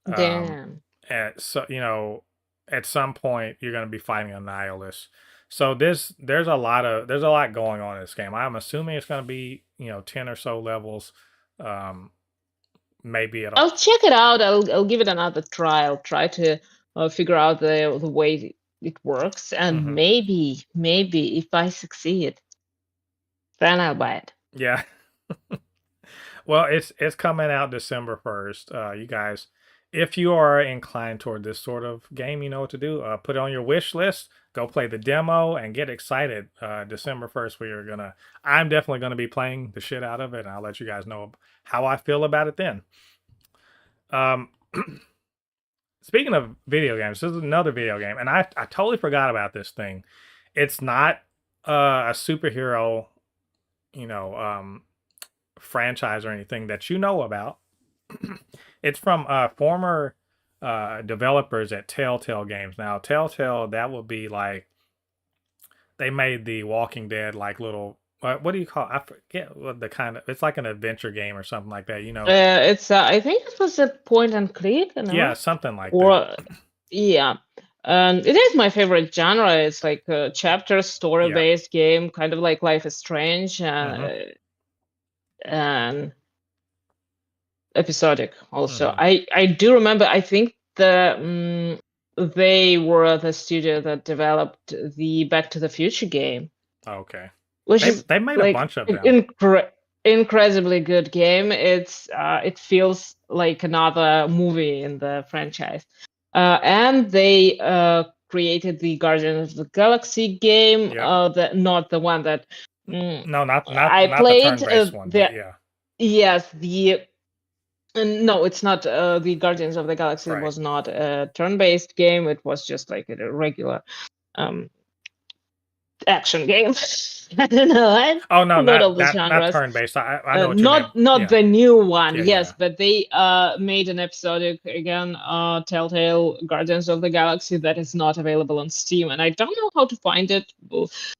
Um, Damn. so at some point you're gonna be fighting a nihilist. So there's a lot going on in this game. I'm assuming it's gonna be 10 or so levels. Um, maybe it'll. I'll check it out. I'll give it another try. I'll try to figure out the way it works, and Mhm. maybe if I succeed, then I'll buy it. Yeah. Well, it's coming out December 1st. You guys, if you are inclined toward this sort of game, you know what to do. Put it on your wish list. Go play the demo and get excited. December 1st, I'm definitely gonna be playing the shit out of it, and I'll let you guys know how I feel about it then. Um, Speaking of video games, this is another video game, and I totally forgot about this thing. It's not a superhero, you know, um, franchise or anything that you know about. It's from former developers at Telltale Games. Now, Telltale, that would be like they made the Walking Dead like little. What do you call? I forget what the kind of. It's like an adventure game or something like that. It's I think it was a point and click, Yeah, no? something like that. Or yeah. It is my favorite genre. It's like a chapter story Yeah. based game, kind of like Life is Strange, Mm-hmm. and episodic also. Mm-hmm. I do remember. I think they were the studio that developed the Back to the Future game, Okay. which is They made a like bunch of an them. incredibly good game. It feels like another movie in the franchise. And they created the Guardians of the Galaxy game, Yep. not the one that No, I not the played. turn-based one, but The yeah. Yes, the no, it's not. The Guardians of the Galaxy Right. was not a turn-based game. It was just like a regular um, action game. I don't know. I Oh no, forgot all the not genres. turn-based. I know what you mean. Not Yeah. the new one, Yeah, yes, yeah. but they made an episodic again, Telltale Guardians of the Galaxy that is not available on Steam, and I don't know how to find it.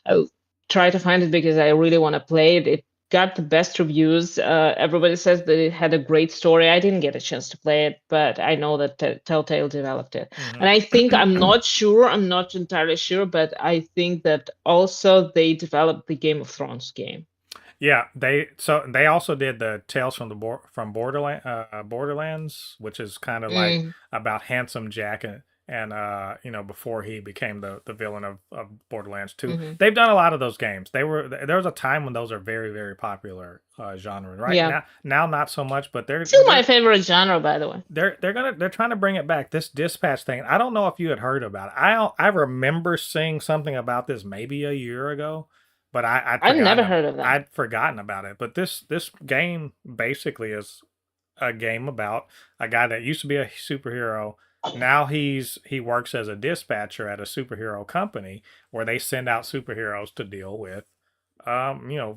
I'll try to find it because I really want to play it. It got the best reviews. Everybody says that it had a great story. I didn't get a chance to play it, but I know that Telltale developed it, and I think Mm-hmm. I'm not entirely sure, but I think that also they developed the Game of Thrones game. Yeah, they also did the Tales from from Borderlands, which is kind of like Mm, about Handsome Jack and before he became the villain of Borderlands 2. hmm They've done a lot of those games. There was a time when those are very very popular genre. Right Yeah. now not so much, but Still my favorite genre, by the way. they're trying to bring it back. This dispatch thing. I don't know if you had heard about it. I remember seeing something about this maybe a year ago, but I've never heard of that. I'd forgotten about it. But this game basically is a game about a guy that used to be a superhero. Now he works as a dispatcher at a superhero company where they send out superheroes to deal with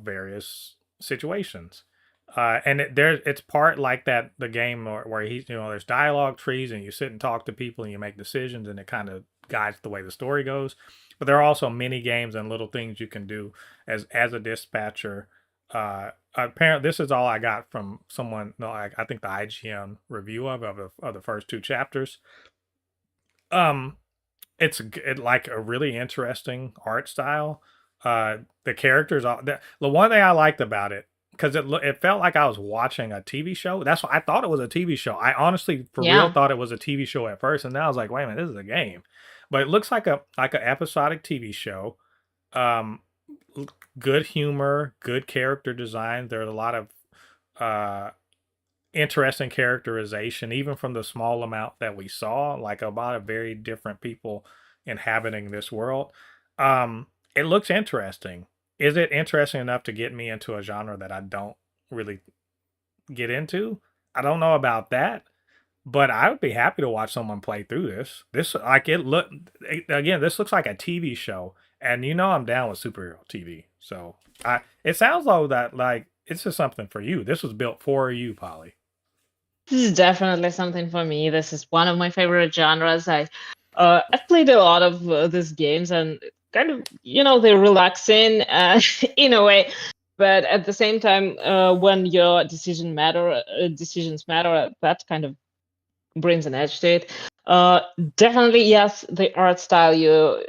various situations. And it's part like that the game where there's dialogue trees and you sit and talk to people and you make decisions and it kind of guides the way the story goes. But there are also mini games and little things you can do as a dispatcher. Apparently, this is all I got from someone. No, I think the IGN review of the first two chapters. Um, like a really interesting art style. The characters, the one thing I liked about it, because it felt like I was watching a TV show. That's what I thought it was a TV show. I honestly, for real, Yeah. thought it was a TV show at first, and then I was like, wait a minute, this is a game. But it looks like a episodic TV show. Um, Good humor, good character design. There's a lot of uh interesting characterization, even from the small amount that we saw, like a lot of very different people inhabiting this world. It looks interesting. Is it interesting enough to get me into a genre that I don't really get into? I don't know about that, but I would be happy to watch someone play through this. This like it look again. This looks like a TV show, and you know I'm down with superhero TV. So I it sounds though that like it's just something for you. This was built for you, Polly. This is definitely something for me. This is one of my favorite genres. I've played a lot of these games, and kind of, they're relaxing in a way, but at the same time, when your decisions matter, that kind of brings an edge to it. Definitely, yes, the art style you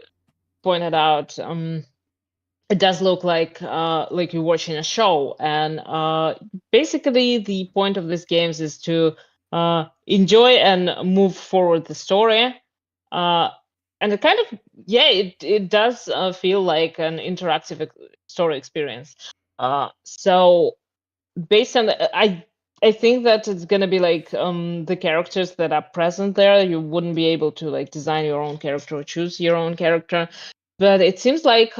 pointed out. It does look like you're watching a show, and basically the point of these games is to enjoy and move forward the story. uh, and it kind of, yeah, it does feel like an interactive story experience. So based on I think that it's gonna be like the characters that are present there. You wouldn't be able to like design your own character or choose your own character, but it seems like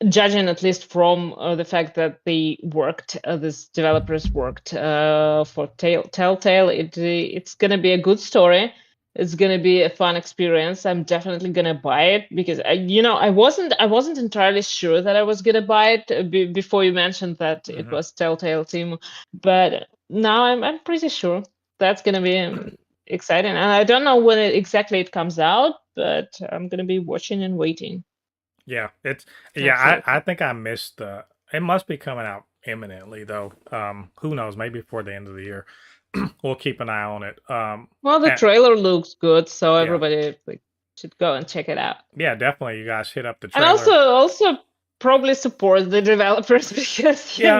judging at least from the fact that they worked, these developers worked for Telltale, it's gonna be a good story. It's gonna be a fun experience. I'm definitely gonna buy it because I wasn't entirely sure that I was gonna buy it before you mentioned that it Hmm. was Telltale team, but now I'm pretty sure that's gonna be exciting. And I don't know when exactly it comes out, but I'm gonna be watching and waiting. Yeah, it's yeah. I Absolutely. think I missed the. It must be coming out imminently though. Who knows? Maybe before the end of the year. We'll keep an eye on it. Well, the And, trailer looks good, so yeah, everybody like should go and check it out. yeah, definitely. You guys hit up the And also, trailer. probably support the developers because Yeah,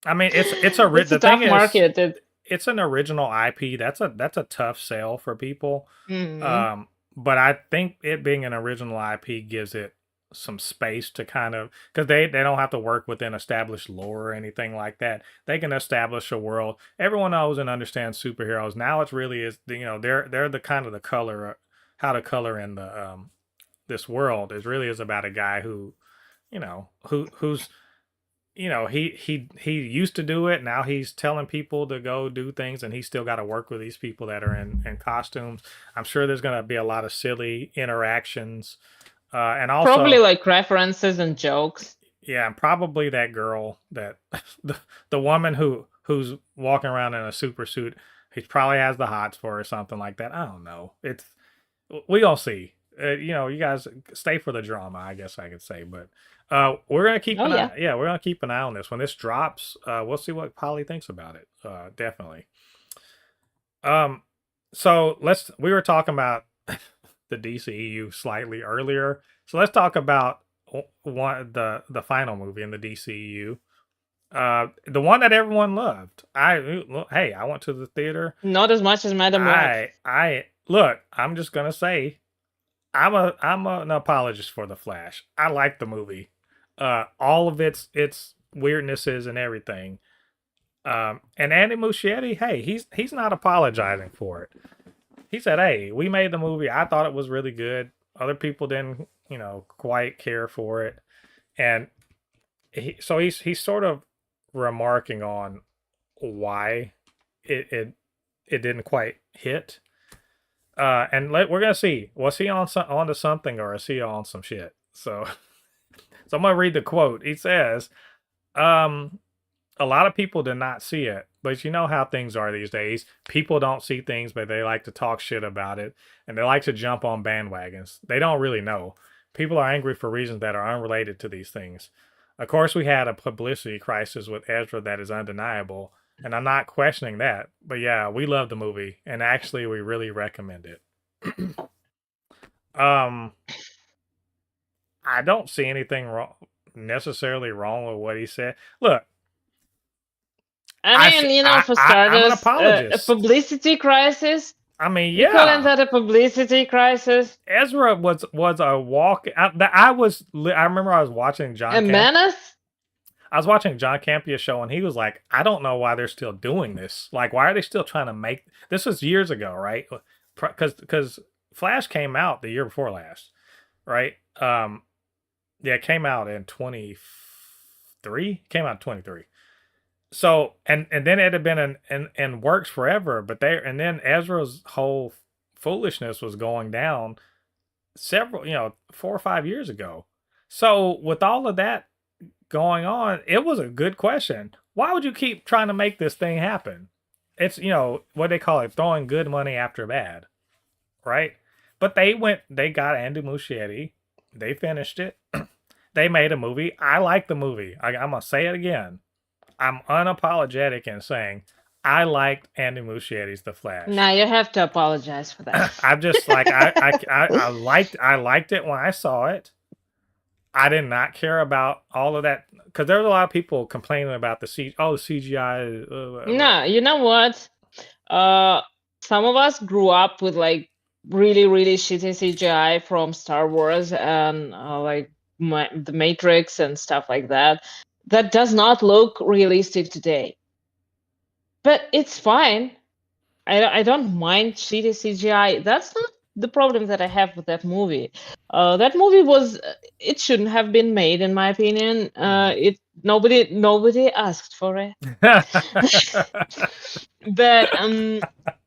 I mean it's a the thing tough is market. it's an original IP. That's a tough sell for people. Mhm. Um, but I think it being an original IP gives it some space to kind of because they don't have to work within established lore or anything like that. They can establish a world. Everyone knows and understands superheroes. Now it's really is they're the kind of the color how to color in the this world is really is about a guy who who's he used to do it. Now he's telling people to go do things, and he's still got to work with these people that are in costumes. I'm sure there's going to be a lot of silly interactions, and Probably also, like references and jokes. yeah, and probably that girl that the the woman who's walking around in a super suit. He probably has the hots for or something like that. I don't know. It's we gonna see. You guys stay for the drama, I guess I could say. But we're gonna keep Oh an eye. yeah. Yeah, we're gonna keep an eye on this. When this drops, we'll see what Polly thinks about it. Definitely. Um, so we were talking about the DCEU slightly earlier. So let's talk about one the final movie in the DCEU. The one that everyone loved. Hey, I went to the theater. Not as much as Madam Web. I look. I'm just gonna say I'm an apologist for the Flash. I like the movie, all of its weirdnesses and everything. And Andy Muschietti, hey, he's not apologizing for it. He said, "Hey, we made the movie. I thought it was really good. Other people didn't, quite care for it." And he's sort of remarking on why it it didn't quite hit. We're gonna see. Was he onto something, or is he on some shit? So I'm gonna read the quote. He says, um, "A lot of people did not see it, but you know how things are these days. People don't see things, but they like to talk shit about it, and they like to jump on bandwagons. They don't really know. People are angry for reasons that are unrelated to these things. Of course, we had a publicity crisis with Ezra that is undeniable." And I'm not questioning that, but yeah, we love the movie, and actually, we really recommend it. Um, I don't see anything wrong necessarily wrong with what he said. Look, I mean, for I'm an starters, a apologist. publicity crisis. I mean, You calling yeah, that a publicity crisis? Ezra was a walk. I remember I was watching A menace? I was watching John Campia's show, and he was like, I don't know why they're still doing this. Like, why are they still trying to make this? Was years ago, right? Because Flash came out the year before last, right? Yeah, it came out in 23. Came out in 23. So and then it had been in works forever, but and then Ezra's whole foolishness was going down several, 4 or 5 years ago. So with all of that going on, it was a good question. Why would you keep trying to make this thing happen? It's, what they call it, throwing good money after bad, right? But they got Andy Muschietti. They finished it. They made a movie. I like the movie. I'm going to say it again. I'm unapologetic in saying I liked Andy Muschietti's The Flash. Now you have to apologize for that. I'm just like I liked it when I saw it. I did not care about all of that because there was a lot of people complaining about the CGI. No, you know what? Some of us grew up with like really, really shitty CGI from Star Wars and like the Matrix and stuff like that. That does not look realistic today, but it's fine. I don't mind shitty CGI. That's not the problem that I have with that movie. That movie was it shouldn't have been made, in my opinion. Nobody asked for it, but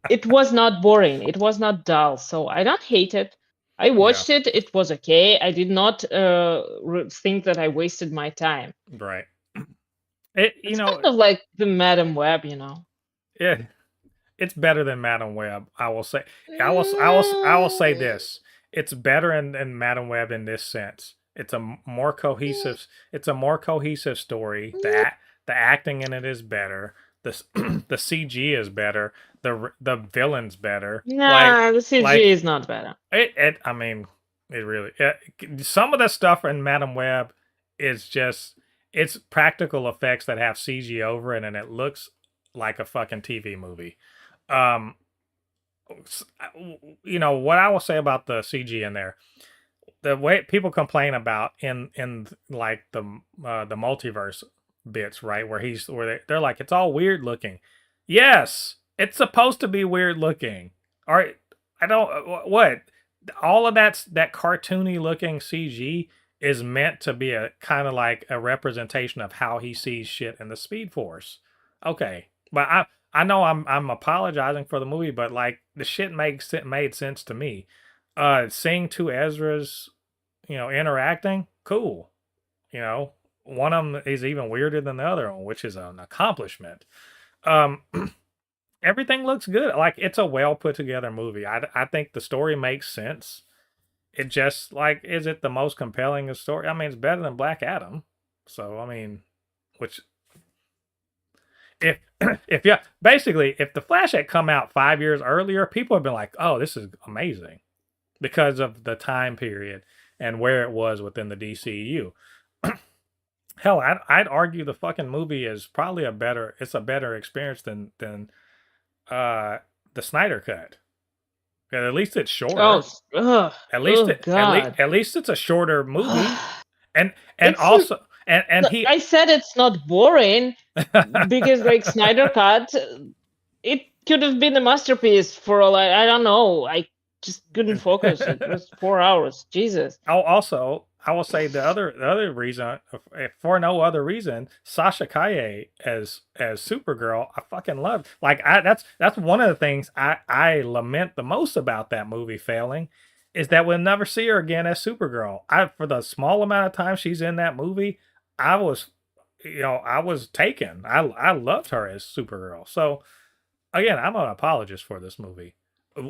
it was not boring. It was not dull. So I don't hate it. I watched it. It was okay. I did not think that I wasted my time. Right. It's kind of like the Madam Web, Yeah, it's better than Madam Web. I will say. I will say this. It's better in Madam Web in this sense. It's a more cohesive. It's a more cohesive story. The acting in it is better. The the CG is better. The villain's better. Nah, the CG is not better. I mean, it really. Some of the stuff in Madam Web is just it's practical effects that have CG over it, and it looks like a fucking TV movie. Um, what I will say about the CG in there, the way people complain about in like the multiverse bits, right, where they're like it's all weird looking. Yes, it's supposed to be weird looking. All right, I don't what all of that cartoony looking CG is meant to be a kind of like a representation of how he sees shit in the Speed Force. Okay, but I know I'm apologizing for the movie, but like the shit made sense to me. Seeing two Ezras, interacting, cool. One of them is even weirder than the other one, which is an accomplishment. Um, everything looks good. Like it's a well put together movie. I think the story makes sense. It just like is it the most compelling story? I mean, it's better than Black Adam. So I mean, which if if the Flash had come out 5 years earlier, people have been like, "Oh, this is amazing," because of the time period and where it was within the DCU. Hell, I'd argue the fucking movie is probably a better experience than the Snyder cut. At least it's shorter. At least it's a shorter movie. And also I said it's not boring because like Snyder Cut, it could have been a masterpiece for I don't know. I just couldn't focus. It was 4 hours. Jesus. I will say the other reason, for no other reason, Sasha Calle as Supergirl, I fucking love. Like that's one of the things I lament the most about that movie failing, is that we'll never see her again as Supergirl. For the small amount of time she's in that movie, I was taken. I loved her as Supergirl. So again, I'm an apologist for this movie.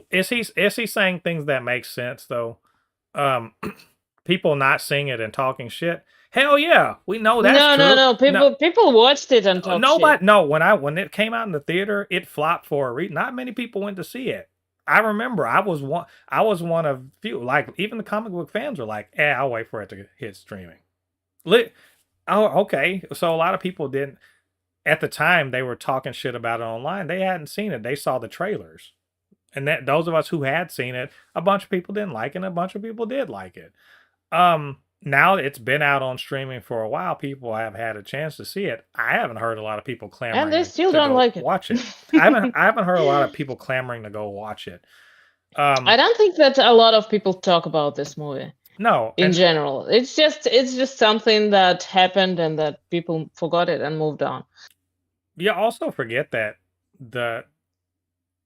Is he saying things that make sense though? People not seeing it and talking shit. Hell yeah, we know that's true. No. People watched it and talked shit. No, when it came out in the theater, it flopped for a reason. Not many people went to see it. I remember I was one of few. Like even the comic book fans were like, I'll wait for it to hit streaming." Li- Oh, okay. So a lot of people didn't at the time. They were talking shit about it online. They hadn't seen it. They saw the trailers, and that those of us who had seen it, a bunch of people didn't like it, and a bunch of people did like it. Now it's been out on streaming for a while. People have had a chance to see it. I haven't heard a lot of people And clamoring they still to don't go like it. watch it. I haven't heard a lot of people clamoring to go watch it. I Um, don't think that a lot of people talk about this movie no, in and general. It's just something that happened and that people forgot it and moved on. you also forget that the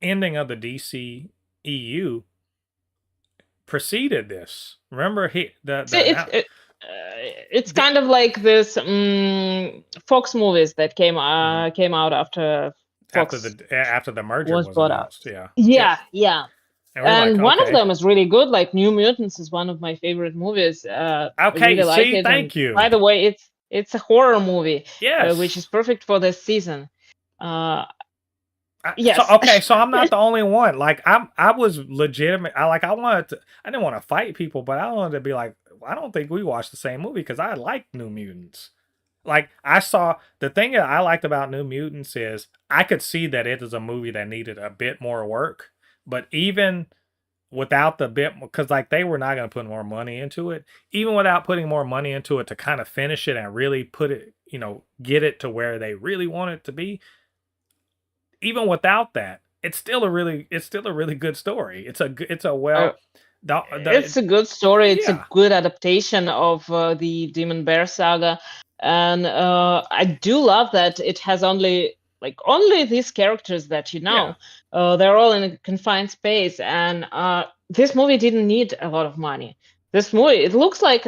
ending of the DCEU preceded this. Remember, See, it's the kind of like this Fox movies that mhm, came out after Fox after the merger was was bought out. announced. Yeah, Yeah, yeah. and we're like, And one of okay, them is really good. Like New Mutants is one of my favorite movies. I okay. really like See, it. And thank you. by the way, it's a horror movie, which Yes. is perfect for this season. Uh, So yes. okay, so I'm not the only one. Like I was legitimate. I wanted to. I didn't want to fight people, but I wanted to be like, I don't think we watched the same movie because I like New Mutants. Like I saw the thing that I liked about New Mutants is I could see that it is a movie that needed a bit more work, but even without the bit, because like they were not going to put more money into it, even without putting more money into it to kind of finish it and really put it, get it to where they really want it to be, even without that, it's still a really good story. It's a Uh, well, the it's a good story. It's a yeah, good adaptation of the Demon Bear saga, and I do love that it has only these characters that you yeah, know. They're all in a confined space, and this movie didn't need a lot of money. This movie, it looks like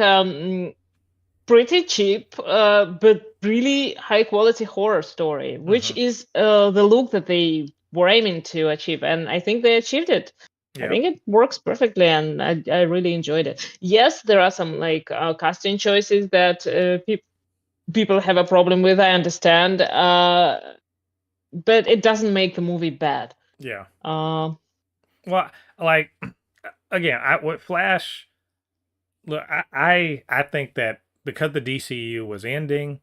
pretty cheap, but really high quality horror story, which hmm, is the look that they were aiming to achieve, and I think they achieved it. I yeah, think it works perfectly, and I really enjoyed it. Yes, there are some like casting choices that people have a problem with. I understand, but it doesn't make the movie bad. yeah. Uh, Well, like again, with Flash, look, I think that because the DCU was ending,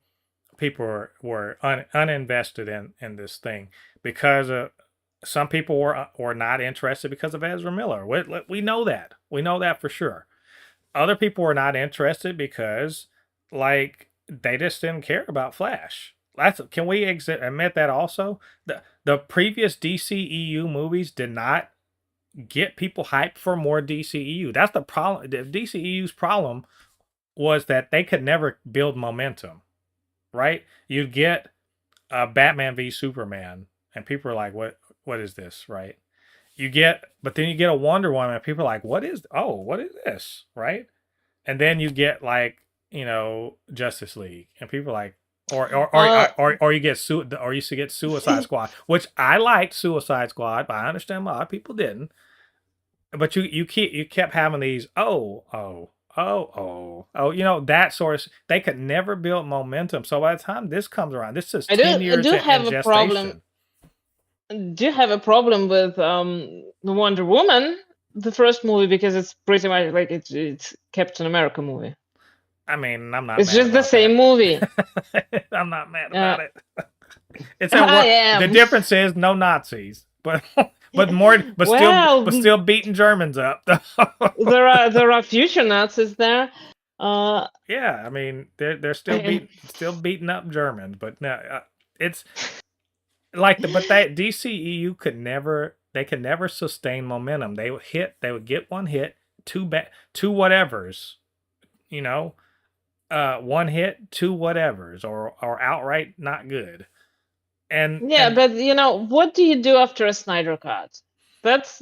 people were uninvested in this thing because some people were not interested because of Ezra Miller. We know that. We know that for sure. Other people were not interested because like they just didn't care about Flash. Can we admit that also? The previous DCEU movies did not get people hyped for more DCEU. That's the problem. The DCEU's problem was that they could never build momentum, right? You'd get a Batman v Superman, and people are like, what is this, right? But then you get a Wonder Woman, and people are like, what is this, right? And then you get like, Justice League, and people are like, uh, or you get or you get Suicide Squad, which I liked Suicide Squad, but I understand a lot of people didn't. But you kept having these that sort of they could never build momentum. So by the time this comes around, this is I do 10 I years do in have a problem. gestation. Do have a problem with Wonder Woman, the first movie, because it's pretty much like it's Captain America movie. I mean, I'm not It's mad just the about same that. movie. I'm not mad Uh, about it. It's a I war. The am. difference is no Nazis, but but still Well, beating Germans up. there are future Nazis there. Uh, Yeah, I mean they're I- still beating up Germans, but no, it's like but that DCEU could never sustain momentum. They would get one hit, two whatevers, you know, one hit, two whatevers, or outright not good. And yeah, but what do you do after a Snyder cut? That's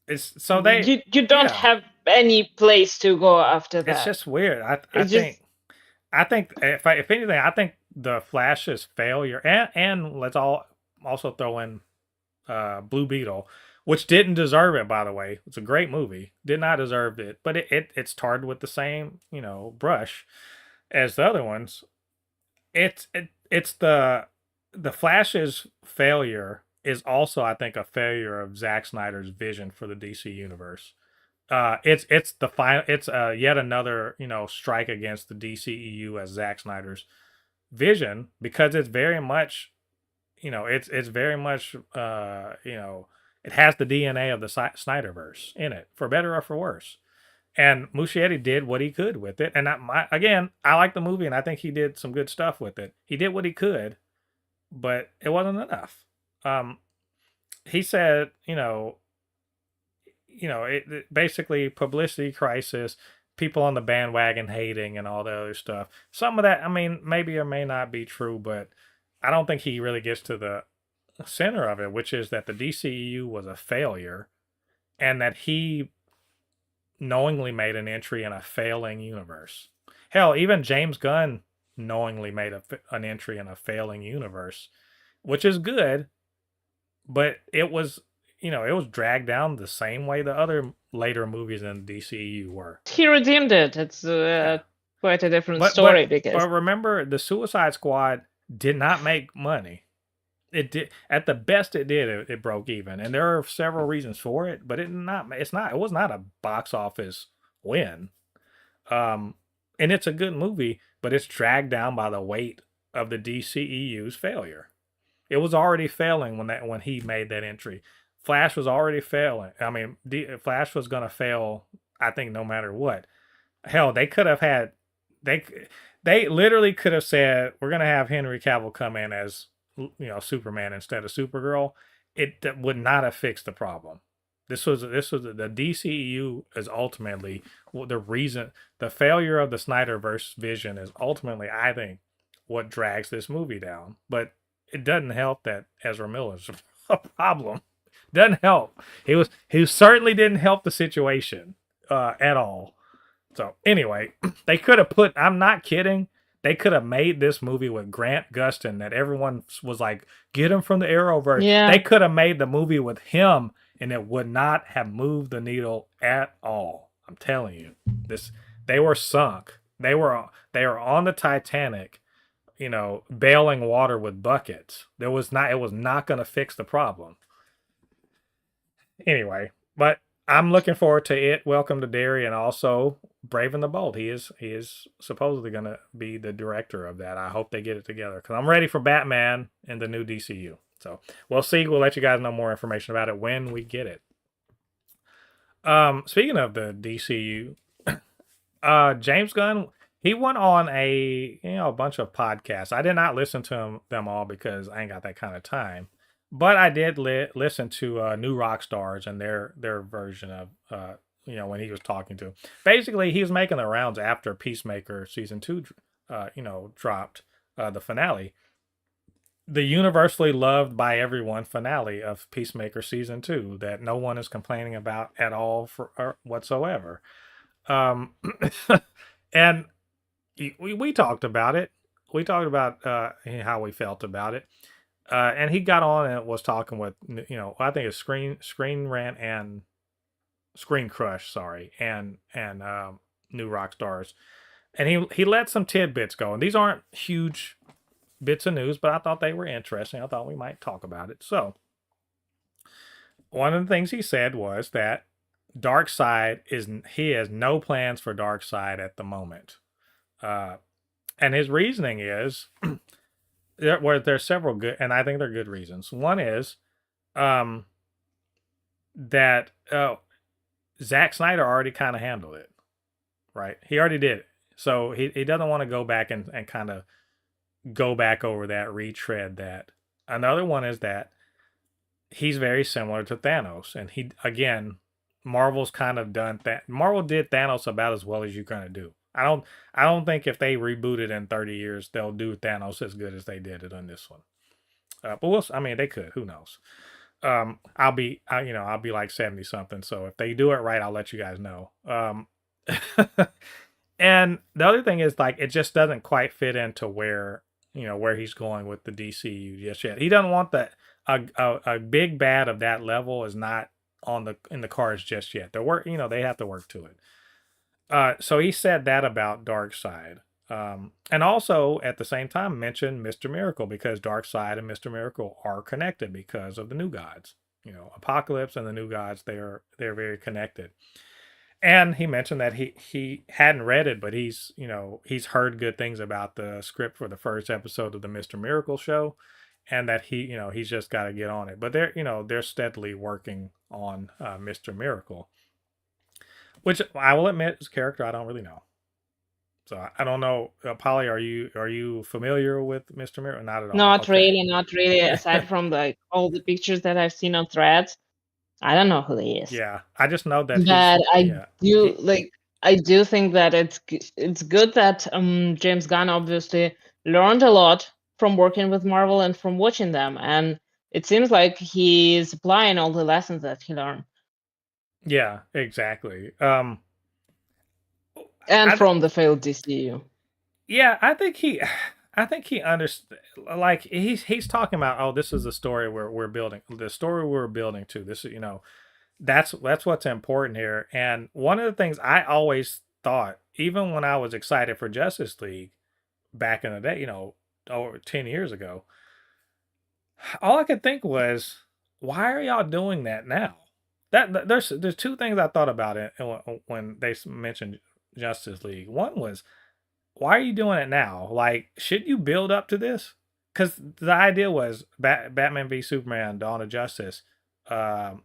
it's so they you don't yeah, have any place to go after it's that. just weird. I It's just think if anything, I think the Flash's failure and let's all also throw in Blue Beetle, which didn't deserve it, by the way. It's a great movie. Did not deserve it, but it's tarred with the same, brush as the other ones. It's Flash's failure is also, I think, a failure of Zack Snyder's vision for the DC universe. It's the final. It's yet another strike against the DCEU as Zack Snyder's vision, because it's very much it's very much it has the DNA of the Snyderverse in it, for better or for worse. And Muschietti did what he could with it. And again, I like the movie, and I think he did some good stuff with it. He did what he could, but it wasn't enough. Um, he said, it basically publicity crisis, people on the bandwagon hating, and all the other stuff. Some of that, I mean, maybe or may not be true, but I don't think he really gets to the center of it, which is that the DCEU was a failure, and that he knowingly made an entry in a failing universe. Hell, even James Gunn knowingly made an entry in a failing universe, which is good, but it was it was dragged down the same way the other later movies in the DCEU were. He redeemed it. It's Yeah. quite a different But story but because but remember, the Suicide Squad did not make money. It did, at the best it did, it broke even, and there are several reasons for it. But it was not a box office win. And it's a good movie, but it's dragged down by the weight of the DCEU's failure. It was already failing when he made that entry. Flash was already failing. I mean, Flash was gonna fail, I think, no matter what. Hell, they could have had they they literally could have said, we're gonna have Henry Cavill come in as Superman instead of Supergirl. It would not have fixed the problem. This was the DCEU is ultimately the reason. The failure of the Snyderverse vision is ultimately, I think, what drags this movie down. But it doesn't help that Ezra Miller's a problem. Doesn't help. He certainly didn't help the situation at all. So anyway, they could have put. I'm not kidding. They could have made this movie with Grant Gustin that everyone was like, get him from the Arrowverse. Yeah. They could have made the movie with him, and it would not have moved the needle at all. I'm telling you, they were sunk. They were on the Titanic, bailing water with buckets. It was not going to fix the problem. Anyway, but I'm looking forward to it. Welcome to Derry, and also Brave and the Bold. He is supposedly going to be the director of that. I hope they get it together, because I'm ready for Batman in the new DCU. So we'll see. We'll let you guys know more information about it when we get it. Speaking of the DCU, James Gunn, he went on a bunch of podcasts. I did not listen to them all because I ain't got that kind of time. But I did listen to New Rock Stars and their version of when he was talking to. Basically, he was making the rounds after Peacemaker season 2 dropped, the finale. The universally loved by everyone finale of Peacemaker season 2 that no one is complaining about at all whatsoever. And we talked about it. We talked about how we felt about it. And he got on and was talking with, I think it's Screen Rant and Screen Crush, sorry, and New Rock Stars. And he let some tidbits go. And these aren't huge bits of news, but I thought they were interesting. I thought we might talk about it. So, one of the things he said was that Darkseid he has no plans for Darkseid at the moment. And his reasoning is there's several good, and I think they're good reasons. One is that Zack Snyder already kind of handled it, right? He already did it. So he doesn't want to go back and kind of go back over that, retread that. Another one is that he's very similar to Thanos. And Marvel's kind of done that. Marvel did Thanos about as well as you're going to do. I don't think if they reboot it in 30 years, they'll do Thanos as good as they did it on this one. But they could. Who knows? I'll be like 70 something. So if they do it right, I'll let you guys know. And the other thing is, like, it just doesn't quite fit into where he's going with the DCU just yet. He doesn't want a big bad of that level is not in the cards just yet. They have to work to it. So he said that about Darkseid. And also at the same time mention Mr. Miracle because Darkseid and Mr. Miracle are connected because of the New Gods. Apocalypse and the New Gods, they're very connected. And he mentioned that he hadn't read it, but he's heard good things about the script for the first episode of the Mr. Miracle show, and that he's just got to get on it. But they're steadily working on Mr. Miracle, which I will admit, his character I don't really know. So I don't know, Polly. Are you familiar with Mr. Miracle? Not at all. Not Okay. really, not really. Aside from like all the pictures that I've seen on threads, I don't know who he is. Yeah, I just know that he's But yeah he I do think that it's good that James Gunn obviously learned a lot from working with Marvel and from watching them, and it seems like he's applying all the lessons that he learned, yeah exactly. and I from the failed DCU. Yeah, I think he understand. Like he's talking about, oh, this is the story we're building, the story we're building to. This is that's what's important here. And one of the things I always thought, even when I was excited for Justice League back in the day, over 10 years ago, all I could think was, why are y'all doing that now? There's two things I thought about it when they mentioned Justice League. One was, why are you doing it now? Like, should you build up to this? Because the idea was Batman v Superman, Dawn of Justice. Um,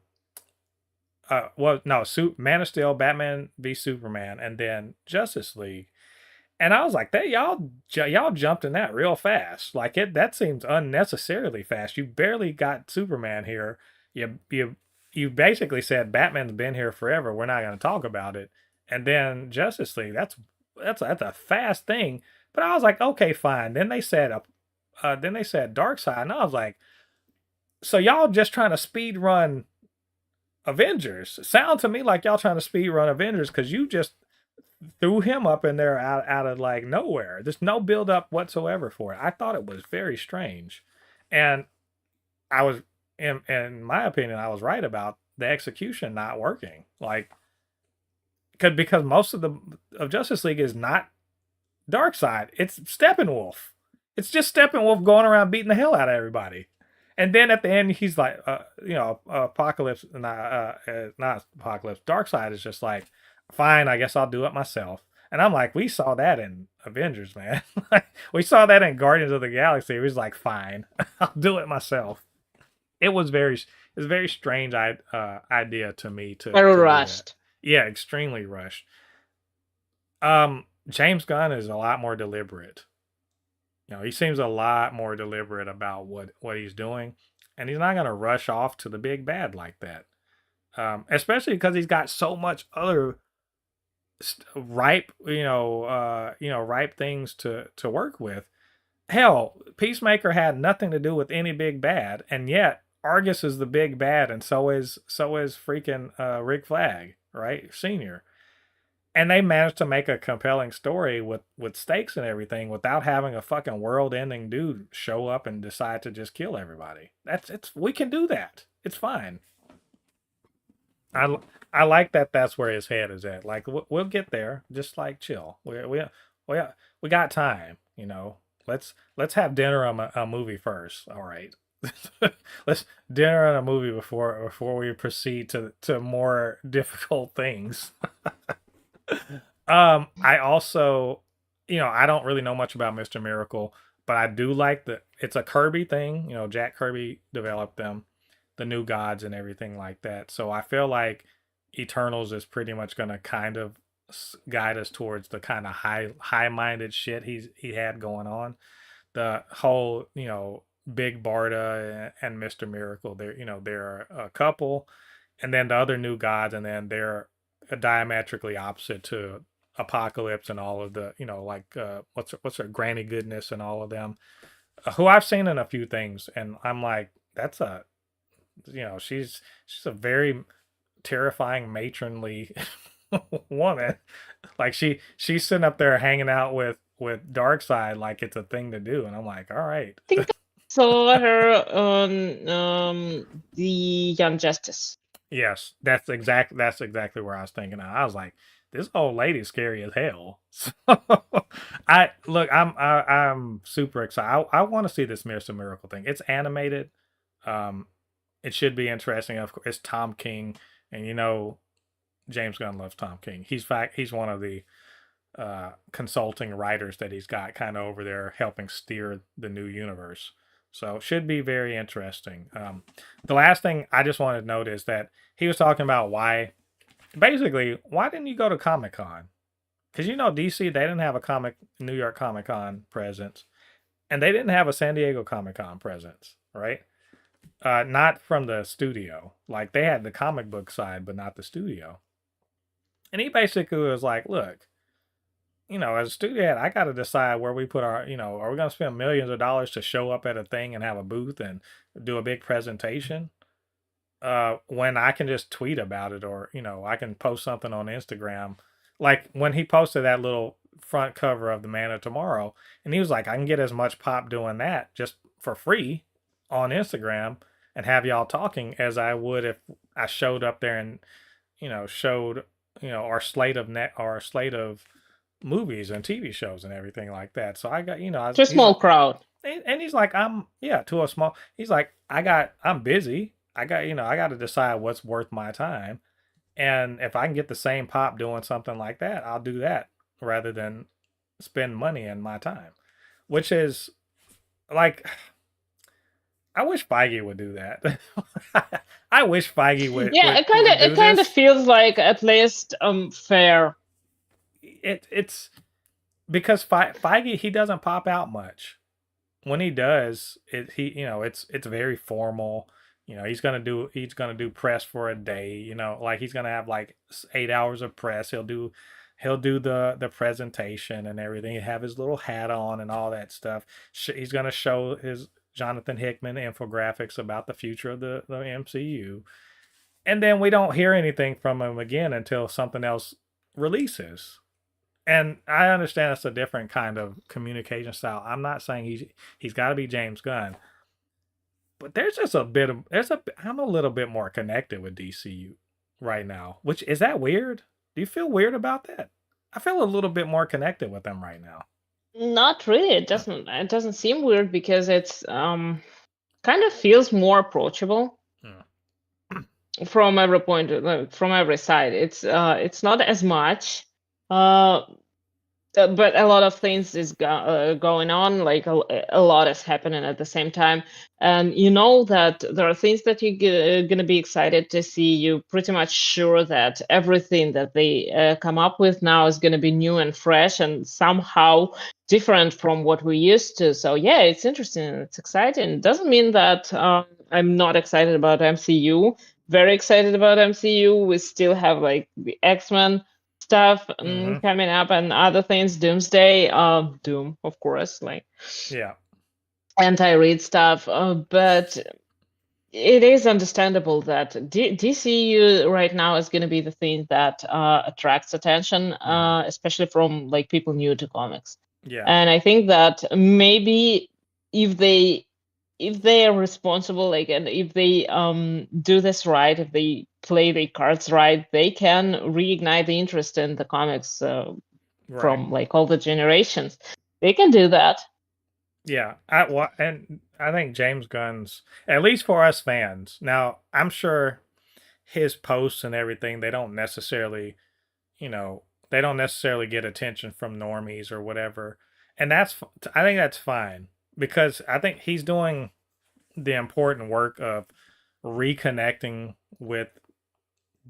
well, no, Man of Steel, Batman v Superman, and then Justice League. And I was like, that y'all jumped in that real fast. Like that seems unnecessarily fast. You barely got Superman here. You basically said Batman's been here forever. We're not going to talk about it. And then Justice League. That's a fast thing. But I was like, okay, fine. Then they said Darkseid, and I was like, so y'all just trying to speed run Avengers? Sound to me like y'all trying to speed run Avengers because you just threw him up in there out of like nowhere. There's no build up whatsoever for it. I thought it was very strange, and I was, in my opinion, I was right about the execution not working. Like, because most of Justice League is not Darkseid. It's Steppenwolf. It's just Steppenwolf going around beating the hell out of everybody. And then at the end, he's like, Apocalypse, not Apocalypse. Darkseid is just like, fine, I guess I'll do it myself. And I'm like, we saw that in Avengers, man. We saw that in Guardians of the Galaxy. He was like, fine, I'll do it myself. It was very strange idea to me Very to do that. rushed. Yeah, extremely rushed. James Gunn is a lot more deliberate. He seems a lot more deliberate about what he's doing, and he's not going to rush off to the big bad like that. Especially because he's got so much other ripe, ripe things to work with. Hell, Peacemaker had nothing to do with any big bad, and yet Argus is the big bad, and so is freaking Rick Flag, right, Senior. And they managed to make a compelling story with stakes and everything without having a fucking world-ending dude show up and decide to just kill everybody. We can do that. It's fine. I like that. That's where his head is at. Like, we'll get there. Just like, chill. We got time. Let's have dinner on a movie first. All right. Let's dinner on a movie before we proceed to more difficult things. I also, I don't really know much about Mr. Miracle, but I do like that it's a Kirby thing. Jack Kirby developed them, the New Gods and everything like that. So I feel like Eternals is pretty much going to kind of guide us towards the kind of high-minded shit he had going on. The whole, Big Barda and Mr. Miracle, they're a couple, and then the other New Gods, and then they're diametrically opposite to Apocalypse and all of the, what's her Granny Goodness and all of them, who I've seen in a few things, and I'm like, she's a very terrifying matronly woman. Like she's sitting up there hanging out with Darkseid like it's a thing to do, and I'm like, all right. I think I saw her on the Young Justice. Yes, that's exactly where I was thinking. I was like, this old lady's scary as hell. So I'm super excited. I want to see this Mr. Miracle thing. It's animated. Um, it should be interesting. Of course, it's Tom King, and James Gunn loves Tom King. He's one of the consulting writers that he's got kind of over there helping steer the new universe. So it should be very interesting. The last thing I just wanted to note is that he was talking about why didn't you go to Comic Con? Because DC, they didn't have a New York Comic Con presence, and they didn't have a San Diego Comic Con presence, right? Not from the studio. Like they had the comic book side, but not the studio. And he basically was like, "Look, as a studio head, I got to decide where we put our, are we going to spend millions of dollars to show up at a thing and have a booth and do a big presentation? When I can just tweet about it, or I can post something on Instagram, like when he posted that little front cover of the Man of Tomorrow, and he was like, I can get as much pop doing that just for free on Instagram and have y'all talking as I would if I showed up there and showed our slate of movies and TV shows and everything like that. So I got To a he's small like, crowd. and he's like, to a small. He's like, I'm busy. I got to decide what's worth my time. And if I can get the same pop doing something like that, I'll do that rather than spend money and my time. Which is like, I wish Feige would do that. I wish Feige Yeah, would it do kind of this. feels like at least fair. It's because Feige, he doesn't pop out much. When he does, it's very formal. He's gonna do press for a day. Like he's gonna have like 8 hours of press. He'll do the presentation and everything. He'll have his little hat on and all that stuff. He's gonna show his Jonathan Hickman infographics about the future of the MCU, and then we don't hear anything from him again until something else releases. And I understand it's a different kind of communication style. I'm not saying he's got to be James Gunn, but there's just a bit of I'm a little bit more connected with DCU right now. Which is that weird? Do you feel weird about that? I feel a little bit more connected with them right now. Not really. It doesn't seem weird because it's kind of feels more approachable Hmm. from every point, from every side. It's not as much. Uh, but a lot of things is going on, like a lot is happening at the same time, and you know that there are things that you're going to be excited to see. You pretty much sure that everything that they come up with now is going to be new and fresh and somehow different from what we used to. So yeah, it's interesting, it's exciting. Doesn't mean that I'm not excited about MCU. Very excited about MCU. We still have like the X-Men stuff Mm-hmm. coming up and other things. Doomsday, Doom, of course, like Yeah. anti-read stuff. But it is understandable that DCU right now is going to be the thing that attracts attention, Mm-hmm. especially from like people new to comics. Yeah. And I think that maybe if they are responsible, like, and if they do this right, if they play the cards right, they can reignite the interest in the comics Right. from like all the generations. They can do that. Yeah, and I think James Gunn's, at least for us fans. Now, I'm sure his posts and everything, you know, they don't necessarily get attention from normies or whatever. And I think that's fine because I think he's doing the important work of reconnecting with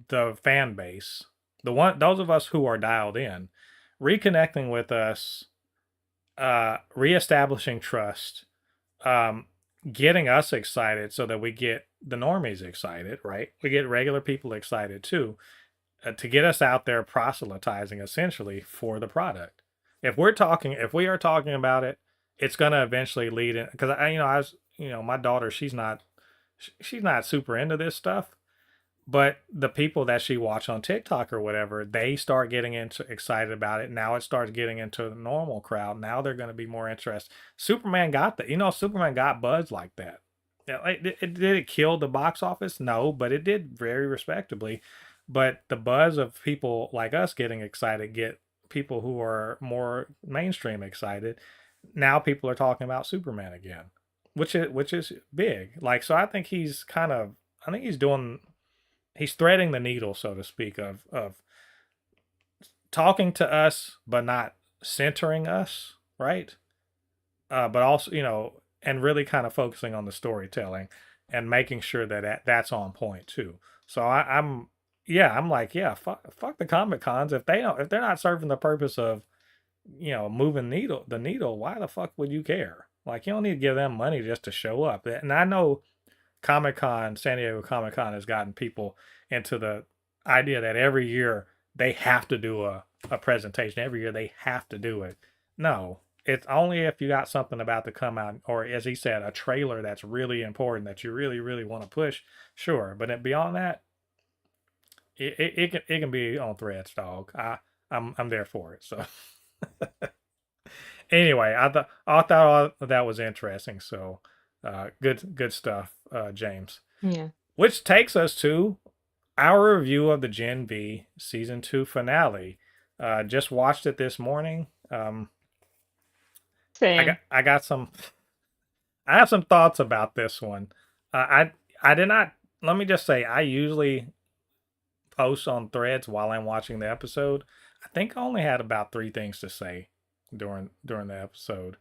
the fan base. Those of us who are dialed in, reconnecting with us, reestablishing trust, um, getting us excited so that we get the normies excited, right? We get regular people excited too, to get us out there proselytizing essentially for the product. If we are talking about it, it's going to eventually lead in because my daughter, she's not super into this stuff, but the people that she watch on TikTok or whatever, they start getting into excited about it. Now it starts getting into the normal crowd. Now they're going to be more interested. Superman got buzz like that. Yeah, did it kill the box office? No, but it did very respectably. but the buzz of people like us getting excited get people who are more mainstream excited. Now people are talking about Superman again, which is big. Like, so I think he's kind of, I think he's threading the needle, so to speak, of talking to us but not centering us, right? But also, and really kind of focusing on the storytelling and making sure that's on point too. So I'm like, yeah, fuck the Comic Cons. If they're not serving the purpose of, moving the needle, why the fuck would you care? Like, you don't need to give them money just to show up. And I know San Diego Comic Con has gotten people into the idea that every year they have to do a presentation. Every year they have to do it. No, it's only if you got something about to come out, or as he said, a trailer that's really important that you really, really want to push. Sure, but beyond that, it can be on threads, dog. I'm there for it. So anyway, I thought all that was interesting. So good stuff, James. Yeah. Which takes us to our review of the Gen V season 2 finale. Just watched it this morning. Same. I have some thoughts about this one. I did not. Let me just say, I usually post on threads while I'm watching the episode. I think I only had about 3 things to say during the episode.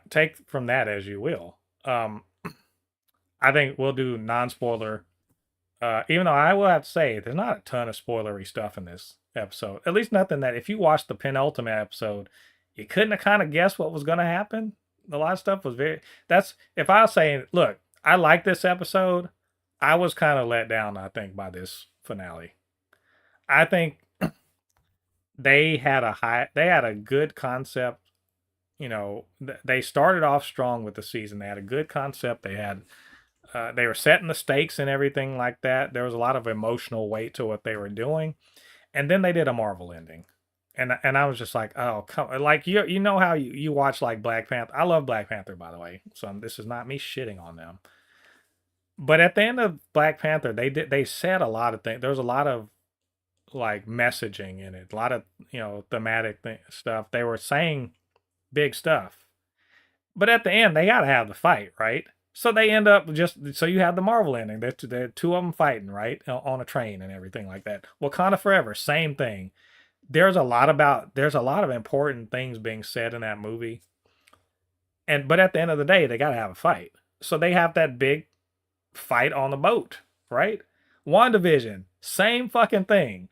Take from that as you will. I think we'll do non-spoiler. Even though I will have to say, there's not a ton of spoilery stuff in this episode. At least nothing that if you watched the penultimate episode, you couldn't have kind of guessed what was going to happen. A lot of stuff was if I was saying, look, I like this episode, I was kind of let down, I think, by this finale. I think they had a good concept. They started off strong with the season. They had a good concept. They were setting the stakes and everything like that. There was a lot of emotional weight to what they were doing, and then they did a Marvel ending, and I was just like, oh, come, like you know how you watch like Black Panther. I love Black Panther, by the way, so this is not me shitting on them. But at the end of Black Panther, they said a lot of things. There was a lot of like messaging in it, a lot of thematic stuff. They were saying big stuff, but at the end they got to have the fight, right? So they end up so you have the Marvel ending. They're two of them fighting, right, on a train and everything like that. Wakanda Forever, same thing. There's a lot of important things being said in that movie, but at the end of the day, they got to have a fight. So they have that big fight on the boat, right? WandaVision, same fucking thing.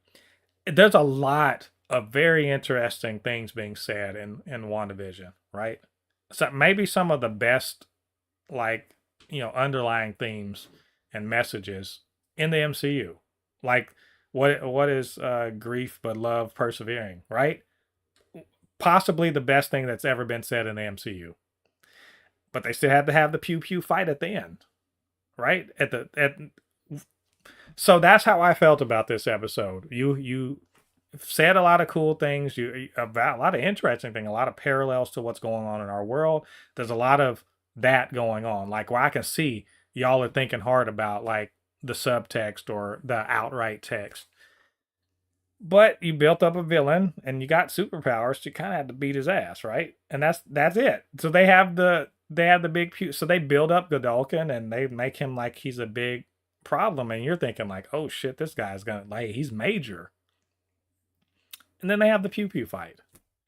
There's a lot of very interesting things being said in WandaVision, right? So maybe some of the best, like, underlying themes and messages in the MCU. Like, what is grief but love persevering, right? Possibly the best thing that's ever been said in the MCU. But they still had to have the pew pew fight at the end, right? So that's how I felt about this episode. You said a lot of cool things, about a lot of interesting things, a lot of parallels to what's going on in our world. There's a lot of that going on, like where I can see y'all are thinking hard about like the subtext or the outright text. But you built up a villain and you got superpowers, so you kind of had to beat his ass, right? And that's it. So they have the big so they build up Godolkin and they make him like he's a big problem, and you're thinking like, oh shit, this guy's gonna, like, he's major. And then they have the pew pew fight,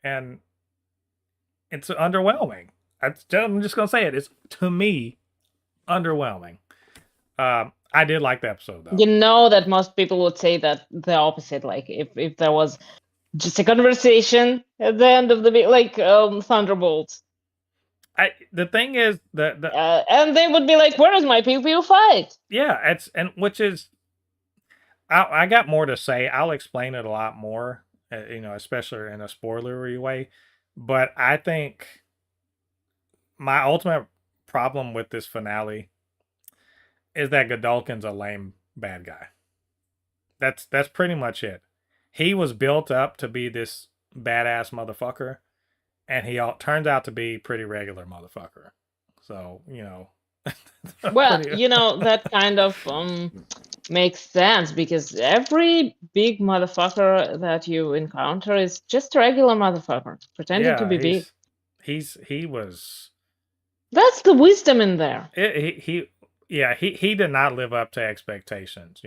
and it's underwhelming. I'm just gonna say it. It's, to me, underwhelming. I did like the episode though. You know that most people would say that the opposite. Like if there was just a conversation at the end of the like Thunderbolt. The thing is and they would be like, "Where is my pew pew fight?" Yeah, which is, I got more to say. I'll explain it a lot more, especially in a spoilery way. But I think my ultimate problem with this finale is that Godolkin's a lame bad guy. That's pretty much it. He was built up to be this badass motherfucker, and he turns out to be pretty regular motherfucker. So Well, that kind of makes sense because every big motherfucker that you encounter is just a regular motherfucker pretending to Yeah, be big. he was That's the wisdom in there. he did not live up to expectations.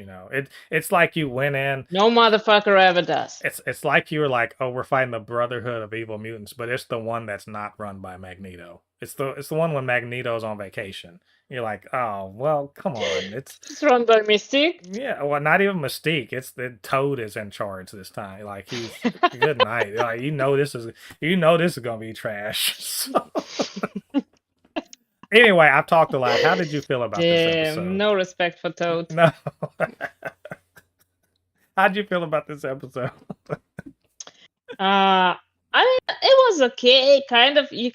It's like you went in. No motherfucker ever does. It's like you were like, oh, we're fighting the Brotherhood of Evil Mutants, but it's the one that's not run by Magneto. It's the one when Magneto's on vacation. You're like, oh well, come on. It's run by Mystique. Yeah, well, not even Mystique. It's the Toad is in charge this time. Like he's good night. Like this is gonna be trash. So, anyway, I've talked a lot. How did you feel about this episode? No respect for Toad. No. How'd you feel about this episode? I mean, it was okay. You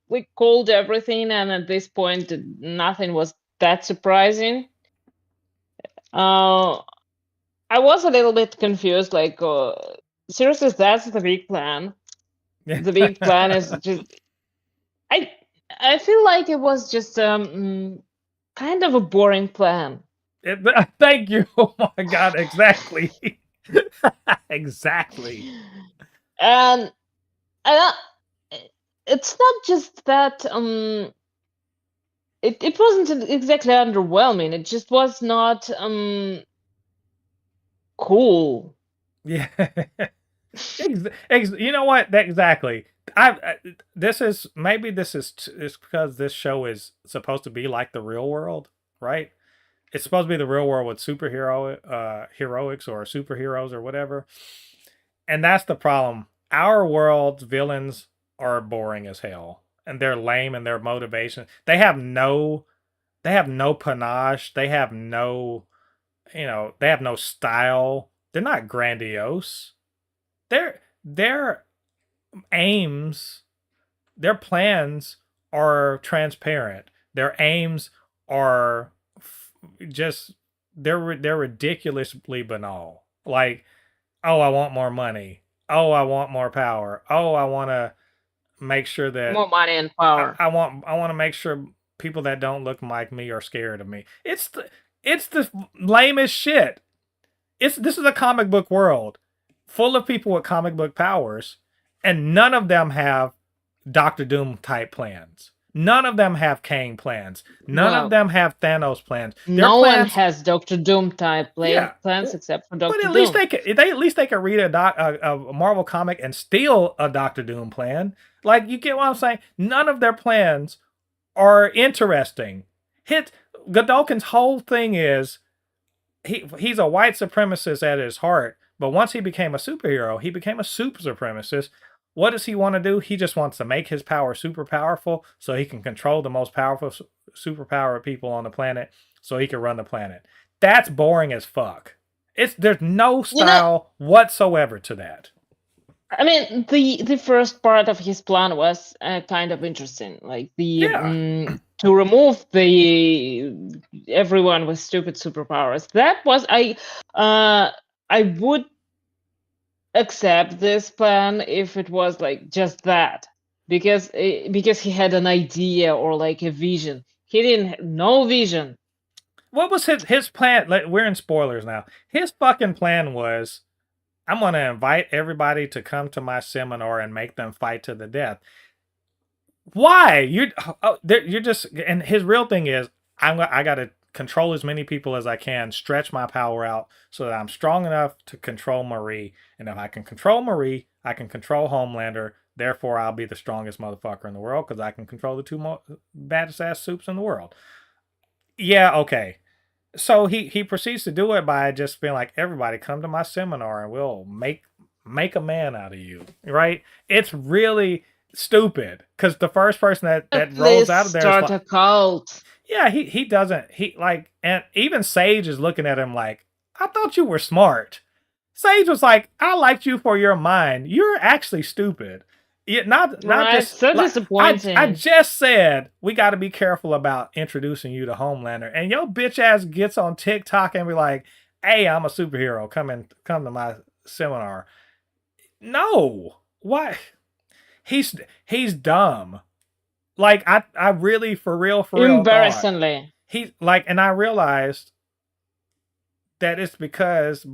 we called everything, and at this point, nothing was that surprising. I was a little bit confused. Like, seriously, that's the big plan. The big plan is just. I feel like it was just kind of a boring plan. Thank you. Oh my god, exactly. Exactly. And it's not just that it wasn't exactly underwhelming. It just was not cool. Yeah. You know what? Exactly. This is because this show is supposed to be like the real world, right? It's supposed to be the real world with heroics or superheroes or whatever. And that's the problem. Our world's villains are boring as hell. And they're lame in their motivation. They have no panache. They have no style. They're not grandiose. Their aims, their plans are transparent. Their aims are they're ridiculously banal. Like, oh, I want more money. Oh, I want more power. Oh, I want to make sure that more money and power. I want to make sure people that don't look like me are scared of me. It's the lamest shit. This is a comic book world full of people with comic book powers, and none of them have Doctor Doom type plans. None of them have Kang plans. None of them have Thanos plans. No one has Doctor Doom type plans except for Doctor Doom. But at least they could read a Marvel comic and steal a Doctor Doom plan. Like, you get what I'm saying? None of their plans are interesting. Godolkin's whole thing is he's a white supremacist at his heart, but once he became a superhero, he became a super supremacist. What does he want to do? He just wants to make his power super powerful so he can control the most powerful superpower people on the planet so he can run the planet. That's boring as fuck. There's no style whatsoever to that. I mean, the first part of his plan was kind of interesting, like to remove everyone with stupid superpowers. That was I would accept this plan if it was like just that, because he had an idea or like a vision. He didn't have no vision. What was his plan? Like, we're in spoilers now. His fucking plan was, I'm going to invite everybody to come to my seminar and make them fight to the death. Why? You're just, and his real thing is, I got to control as many people as I can, stretch my power out so that I'm strong enough to control Marie. And if I can control Marie, I can control Homelander. Therefore, I'll be the strongest motherfucker in the world because I can control the two baddest ass soups in the world. Yeah, okay. So he proceeds to do it by just being like, everybody come to my seminar and we'll make a man out of you, right? It's really stupid because the first person that rolls out of there start a cult. Yeah, he doesn't. And even Sage is looking at him like, I thought you were smart. Sage was like, I liked you for your mind. You're actually stupid. Not just so disappointing. I just said we got to be careful about introducing you to Homelander, and your bitch ass gets on TikTok and be like, "Hey, I'm a superhero. Come to my seminar." No, why? He's dumb. Like, I really for real embarrassingly. he's like, and I realized that it's because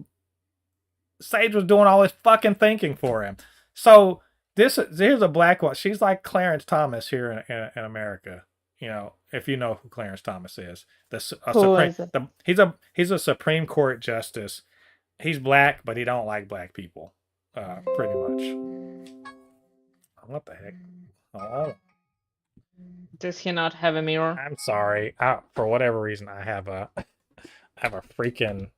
Sage was doing all his fucking thinking for him. So here's a black one. She's like Clarence Thomas here in America. You know, if you know who Clarence Thomas is, Who is it? he's a Supreme Court justice. He's black, but he don't like black people, pretty much. What the heck? Oh, Does he not have a mirror? I'm sorry. For whatever reason, I have a freaking.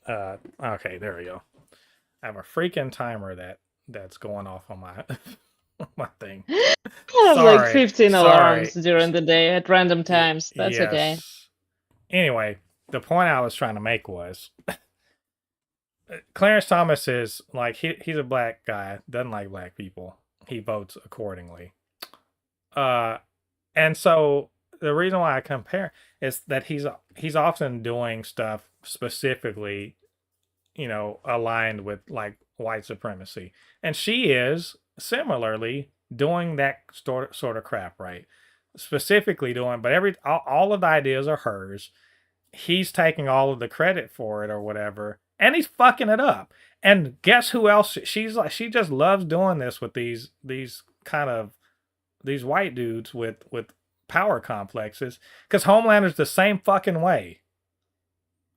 Okay, there we go. I have a freaking timer that's going off on my my thing. I have like 15 Sorry. alarms during the day at random times. That's okay. Yes. Anyway, the point I was trying to make was Clarence Thomas is like he's a black guy, doesn't like black people. He votes accordingly. And so the reason why I compare is that he's often doing stuff specifically, you know, aligned with like white supremacy. And she is similarly doing that sort of crap, right? Specifically doing, but all of the ideas are hers. He's taking all of the credit for it or whatever, and he's fucking it up. And guess who else? She's like, she just loves doing this with these kind of these white dudes with power complexes, because Homelander's the same fucking way.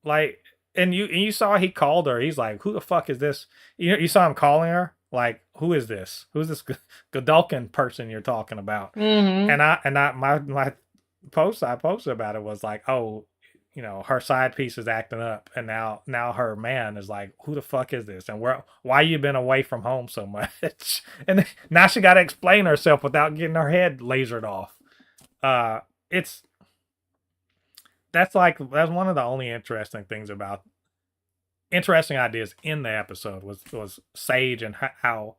Like, and you saw he called her. He's like, "Who the fuck is this?" You saw him calling her. Like, who is this? Who's this Godolkin person you're talking about? Mm-hmm. And I my post I posted about it was like, oh, you know, her side piece is acting up, and now her man is like, who the fuck is this? And why you been away from home so much? And now she got to explain herself without getting her head lasered off. That's one of the only interesting things about interesting ideas in the episode was Sage and how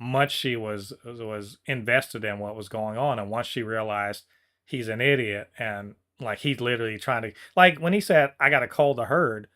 much she was invested in what was going on, and once she realized he's an idiot and like he's literally trying to, like when he said I got a cold to herd,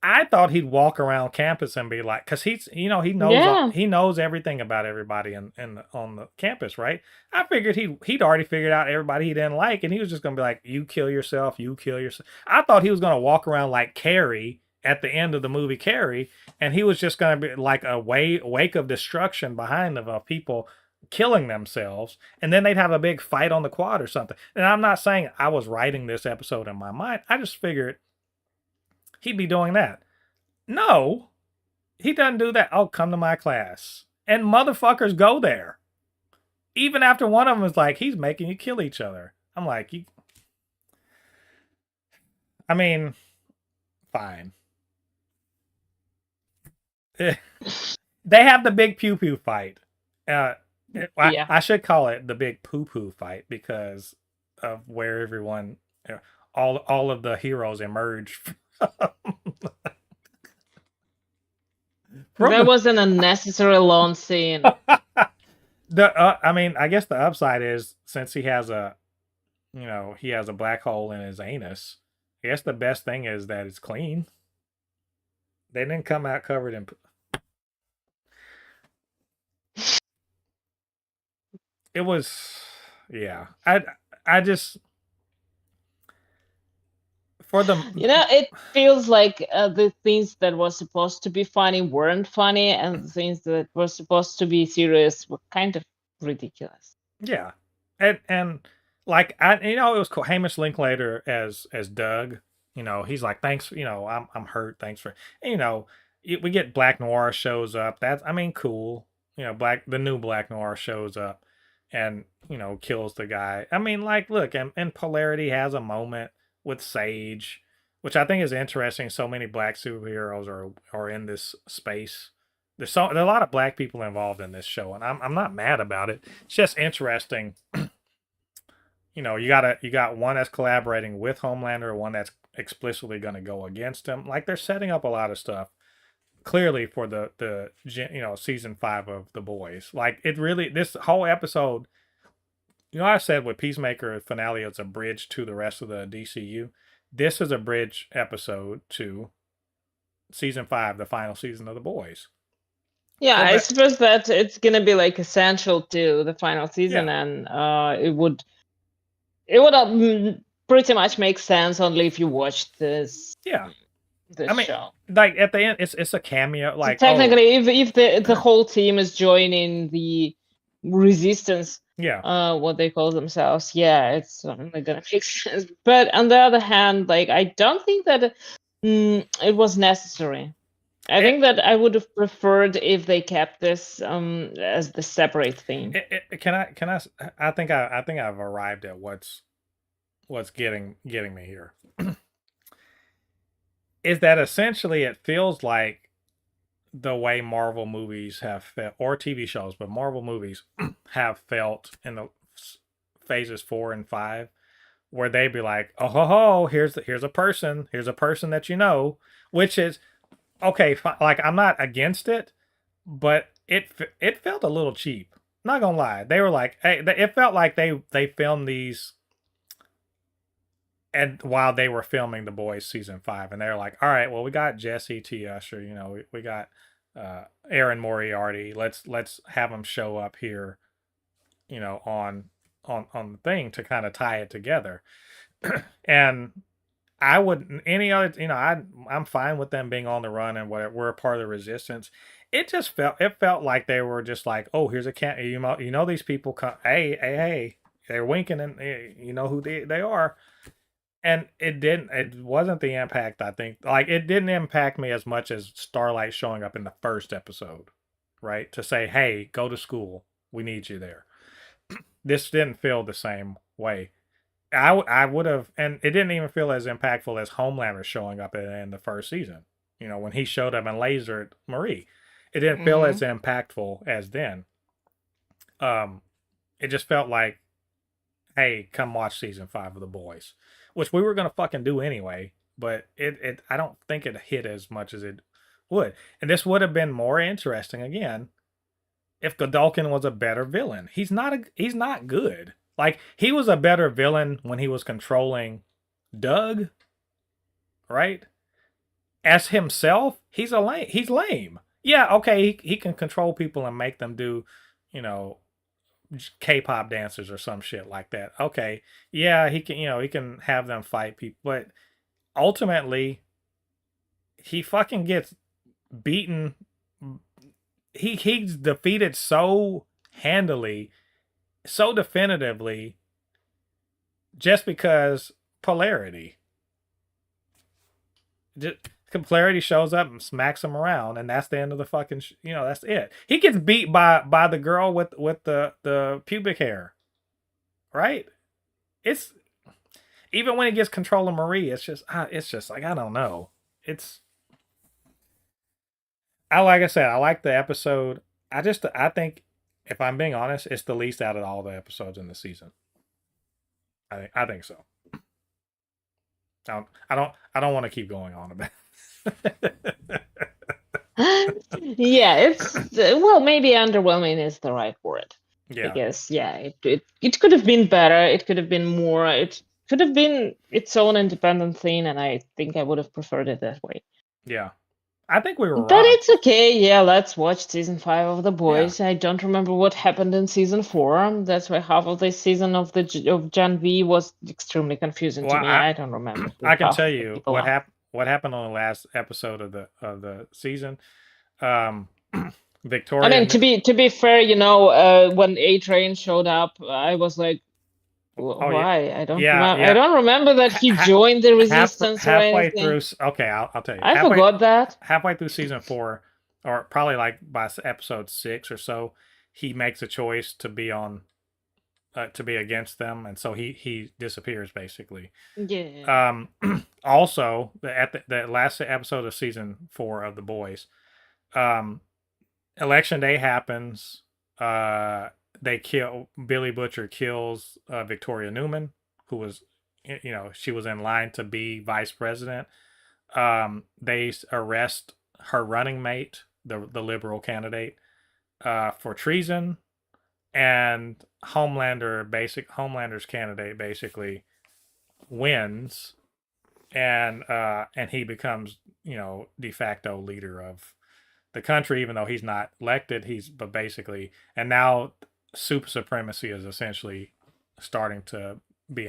I thought he'd walk around campus and be like, because he's, you know, he knows everything about everybody on the campus, right? I figured he'd already figured out everybody he didn't like, and he was just gonna be like, you kill yourself, you kill yourself. I thought he was gonna walk around like Carrie at the end of the movie Carrie, and he was just gonna be like a wake of destruction behind them of people killing themselves, and then they'd have a big fight on the quad or something. And I'm not saying I was writing this episode in my mind. I just figured he'd be doing that. No, he doesn't do that. Oh, come to my class. And motherfuckers go there. Even after one of them is like, he's making you kill each other. I'm like, I mean, fine. They have the big pew pew fight. I should call it the big poo poo fight because of where everyone, all of the heroes emerge That was an unnecessary long scene. I mean, I guess the upside is since he has a black hole in his anus. I guess the best thing is that it's clean. They didn't come out covered in. It was, yeah. I just for the it feels like the things that were supposed to be funny weren't funny, and the things that were supposed to be serious were kind of ridiculous. Yeah, and like it was cool. Hamish Linklater as Doug. You know, he's like, thanks. You know, I'm hurt. Thanks for. You know, we get Black Noir shows up. That's cool. You know, the new Black Noir shows up, and kills the guy. I mean, like, look, and Polarity has a moment with Sage, which I think is interesting. So many black superheroes are in this space. There are a lot of black people involved in this show, and I'm not mad about it. It's just interesting. You got one that's collaborating with Homelander, one that's explicitly going to go against him. Like they're setting up a lot of stuff clearly for the season 5 of The Boys. Like it really, this whole episode. I said with Peacemaker finale, it's a bridge to the rest of the DCU. This is a bridge episode to season 5, the final season of The Boys. Yeah, I suppose that it's gonna be like essential to the final season, and it would pretty much make sense only if you watched this. Yeah, this I mean, show. like at the end, it's a cameo. So Like, oh, technically, if the whole team is joining the resistance, yeah, what they call themselves, yeah, it's only gonna make sense. But on the other hand, like I don't think that it was necessary. I it, think that I would have preferred if they kept this as the separate thing. I think I've arrived at what's getting me here. Is that essentially it feels like the way Marvel movies have felt, or TV shows, but Marvel movies have felt in the phases 4 and 5, where they'd be like, "Oh ho ho, here's a person that you know," which is okay. Like I'm not against it, but it felt a little cheap. Not gonna lie, they were like, hey, it felt like they filmed these and while they were filming The Boys season 5, and they're like, all right, well, we got Jesse T. Usher, we got Aaron Moriarty. Let's have them show up here, on the thing to kind of tie it together. And I wouldn't any other, I'm fine with them being on the run and whatever. We're a part of the resistance. It felt like they were just like, oh, here's a cat. These people come. Hey, they're winking and you know who they are. And it wasn't the impact, I think. Like it didn't impact me as much as Starlight showing up in the first episode, right? To say, hey, go to school. We need you there. This didn't feel the same way. I would have, and it didn't even feel as impactful as Homelander showing up in the first season. When he showed up and lasered Marie, it didn't feel as Mm-hmm. impactful as then. Um, it just felt like, hey, come watch season 5 of The Boys, which we were gonna fucking do anyway. But it I don't think it hit as much as it would, and this would have been more interesting again if Godolkin was a better villain. He's not good. Like he was a better villain when he was controlling Doug, right? As himself, he's lame. Yeah, okay, he can control people and make them do, you know, K-pop dancers or some shit like that. Okay, yeah, he can have them fight people, but ultimately, he fucking gets beaten. He's defeated so handily, so definitively, just because polarity. Just, Polarity shows up and smacks him around, and that's the end of the fucking. That's it. He gets beat by the girl with the pubic hair, right? It's even when he gets control of Marie, it's just like I don't know. It's I like I said, I like the episode. I think if I'm being honest, it's the least out of all the episodes in the season. I think so. I don't want to keep going on about it. Yeah, it's well, maybe underwhelming is the right word. I Yeah. guess, yeah, it could have been better. It could have been more. It could have been its own independent thing, and I think I would have preferred it that way. Yeah. I think we were But wrong. it's okay. Yeah, let's watch season 5 of The Yeah. Boys. I don't remember what happened in season 4. That's why half of the season of Gen V was extremely confusing Well, to me. I don't remember who I can half tell of the you people are. what happened on the last episode of the season. Um, I Victoria. mean, to be fair, when A Train showed up, I was like, Oh yeah, why? I don't yeah, remember. I yeah. don't remember that he Ha, joined the resistance or halfway through. anything. Okay, I'll tell you. I forgot that. Halfway through season 4, or probably like by episode 6 or so, he makes a choice to be against them, and so he disappears basically. Yeah. Um, also, at the last episode of season 4 of The Boys, um, election day happens. They kill Billy Butcher kills Victoria Newman, who was, she was in line to be vice president. They arrest her running mate, the liberal candidate, for treason, and Homelander's candidate basically wins, and he becomes de facto leader of the country, even though he's not elected. But basically, and now super supremacy is essentially starting to be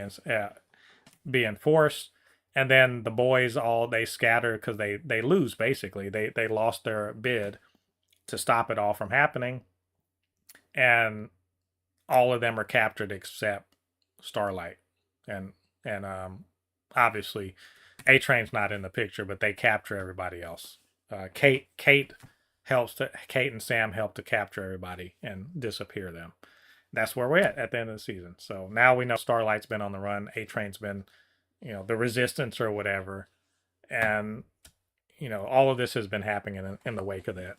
enforced, and then the boys they scatter because they lose basically. They lost their bid to stop it all from happening, and all of them are captured except Starlight, and and obviously A Train's not in the picture, but they capture everybody else. Kate Kate and Sam help to capture everybody and disappear them. That's where we're at the end of the season. So now we know Starlight's been on the run, A Train's been, the resistance or whatever, and all of this has been happening in the wake of that.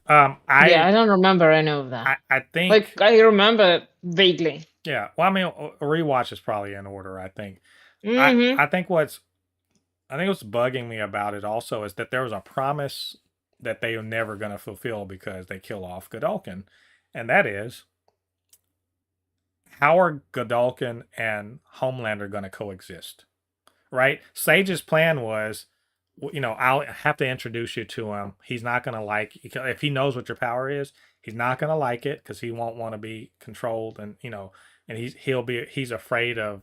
Yeah, I don't remember any of that. I think, like, I remember vaguely. yeah. Well, I mean, a rewatch is probably in order. I think. Mm-hmm. I think what's bugging me about it also is that there was a promise that they are never going to fulfill because they kill off Godolkin, and that is, how are Godolkin and Homelander going to coexist? Right? Sage's plan was, I'll have to introduce you to him. He's not going to like, if he knows what your power is, he's not going to like it because he won't want to be controlled, and and he's afraid of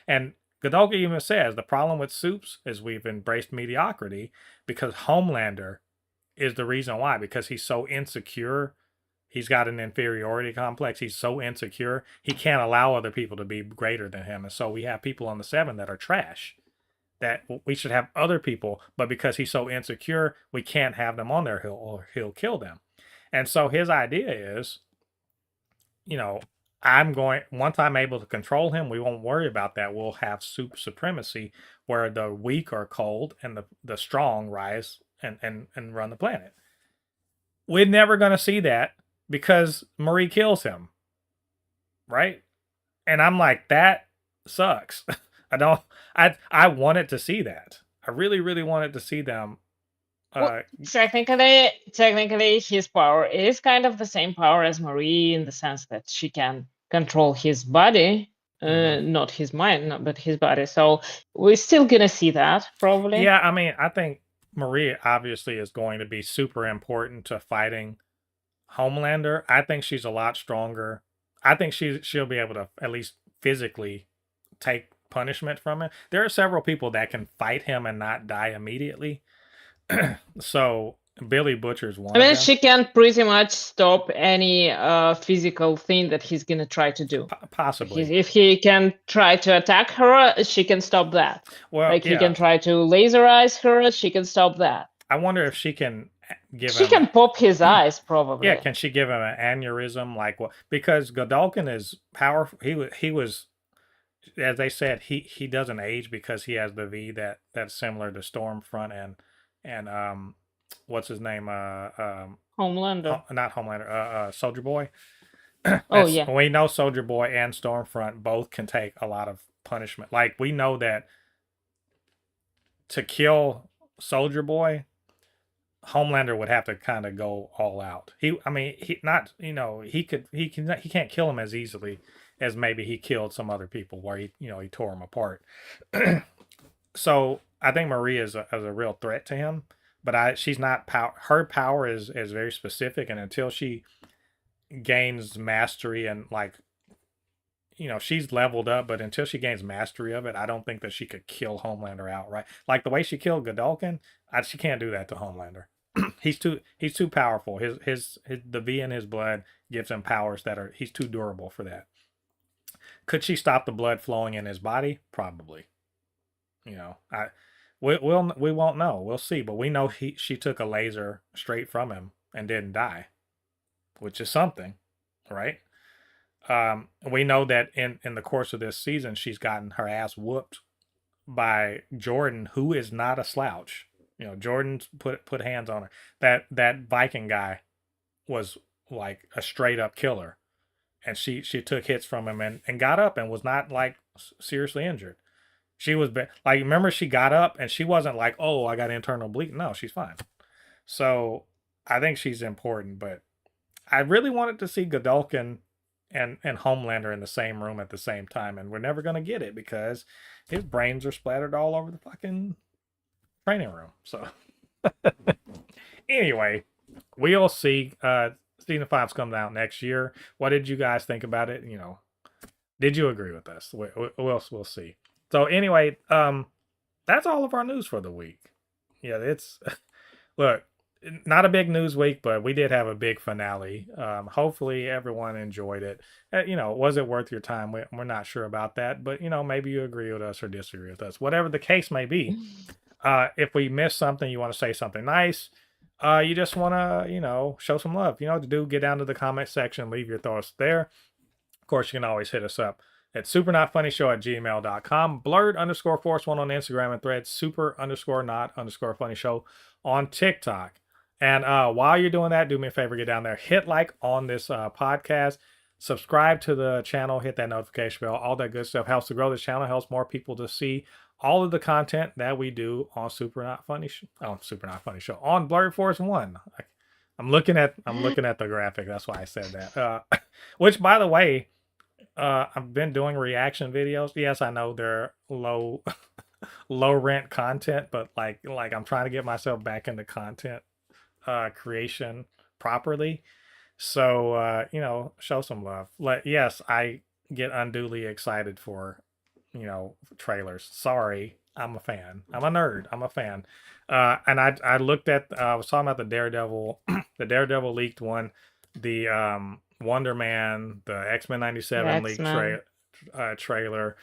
and Godolkin even says the problem with Soups is we've embraced mediocrity because Homelander is the reason why, because he's so insecure. He's got an inferiority complex. He's so insecure. He can't allow other people to be greater than him. And so we have people on the Seven that are trash, that we should have other people, but because he's so insecure, we can't have them on there, he'll kill them. And so his idea is, once I'm able to control him, we won't worry about that. We'll have Soup supremacy, where the weak are cold and the strong rise and run the planet. We're never going to see that because Marie kills him, right? And I'm like, that sucks. I wanted to see that. I really, really wanted to see them. Well, technically, his power is kind of the same power as Marie, in the sense that she can control his body, not his mind, but his body. So we're still gonna see that, probably. Yeah, I mean, I think Marie obviously is going to be super important to fighting Homelander. I think she's a lot stronger. I think she'll be able to at least physically take punishment from it. There are several people that can fight him and not die immediately. So Billy Butcher's one. I mean, she can pretty much stop any physical thing that he's gonna try to do. Possibly. If he can try to attack her, she can stop that. Well, like, he can try to laserize her, she can stop that. I wonder if she can give She him. can pop his eyes, probably. Yeah, can she give him an aneurysm? Like what? Because Godolkin is powerful. He was, as they said, he doesn't age because he has the V that's similar to Stormfront and what's his name? Homelander. Not Homelander. Soldier Boy. Oh yeah. We know Soldier Boy and Stormfront both can take a lot of punishment. Like, we know that to kill Soldier Boy, Homelander would have to kind of go all out. He can't kill him as easily as maybe he killed some other people, where he tore him apart. So I think Marie is a real threat to him, but she's not her power is very specific, and until she gains mastery and, like, she's leveled up, but until she gains mastery of it, I don't think that she could kill Homelander outright. Like the way she killed Godolkin, she can't do that to Homelander. he's too powerful. His the V in his blood gives him powers he's too durable for that. Could she stop the blood flowing in his body? Probably. We won't know. We'll see, but we know she took a laser straight from him and didn't die, which is something, right? We know that in the course of this season, she's gotten her ass whooped by Jordan, who is not a slouch. Jordan's put hands on her. That Viking guy was like a straight up killer, and she took hits from him and got up and was not, like, seriously injured. She was like, remember, she got up and she wasn't like, oh, I got internal bleeding. No, she's fine. So I think she's important, but I really wanted to see Godolkin and Homelander in the same room at the same time, and we're never going to get it because his brains are splattered all over the fucking training room. So anyway, we'll see. Season 5's coming out next year. What did you guys think about it? Did you agree with us? We'll see. So anyway, that's all of our news for the week. Yeah, it's look, not a big news week, but we did have a big finale. Hopefully everyone enjoyed it. Was it worth your time? We're not sure about that, but maybe you agree with us or disagree with us. Whatever the case may be, if we missed something, you want to say something nice, you just want to, show some love. You know what to do. Get down to the comment section, leave your thoughts there. Of course, you can always hit us up at supernotfunnyshow@gmail.com, blurred_force1 on Instagram and Threads, super_not_funny show on TikTok. And while you're doing that, do me a favor, get down there, hit like on this podcast, subscribe to the channel, hit that notification bell, all that good stuff helps to grow this channel, helps more people to see all of the content that we do on Super Not Funny Show on Blurred Force One. I'm looking at the graphic. That's why I said that. Which, by the way, I've been doing reaction videos. Yes, I know they're low rent content, but like I'm trying to get myself back into content creation properly. So show some love. Yes, I get unduly excited for trailers. Sorry, I'm a fan. I'm a nerd. I'm a fan. And I looked at I was talking about the Daredevil, the Daredevil leaked one, the Wonder Man, the X-Men 97 leaked trailer,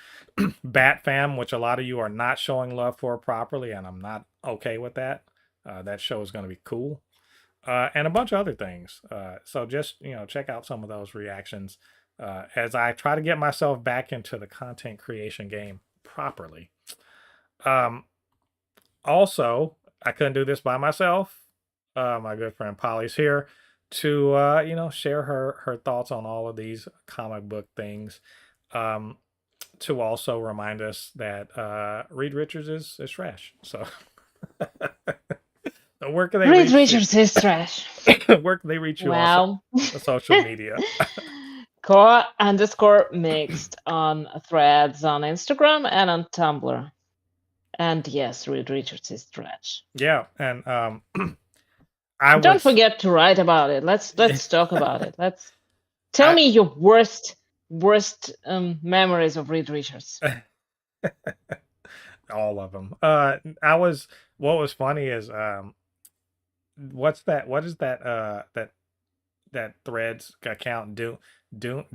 Bat Fam, which a lot of you are not showing love for properly, and I'm not okay with that. That show is going to be cool. And a bunch of other things. So just, check out some of those reactions as I try to get myself back into the content creation game properly. Also, I couldn't do this by myself. My good friend Polly's here to, share her thoughts on all of these comic book things. To also remind us that Reed Richards is trash. So where can they Reed reach Richards is trash. where can they reach you on social media? core_mixed on Threads on Instagram and on Tumblr. And yes, Reed Richards is trash. Yeah, and don't forget to write about it. Let's talk about it. Tell me your worst memories of Reed Richards. All of them. What was funny is what is that Threads account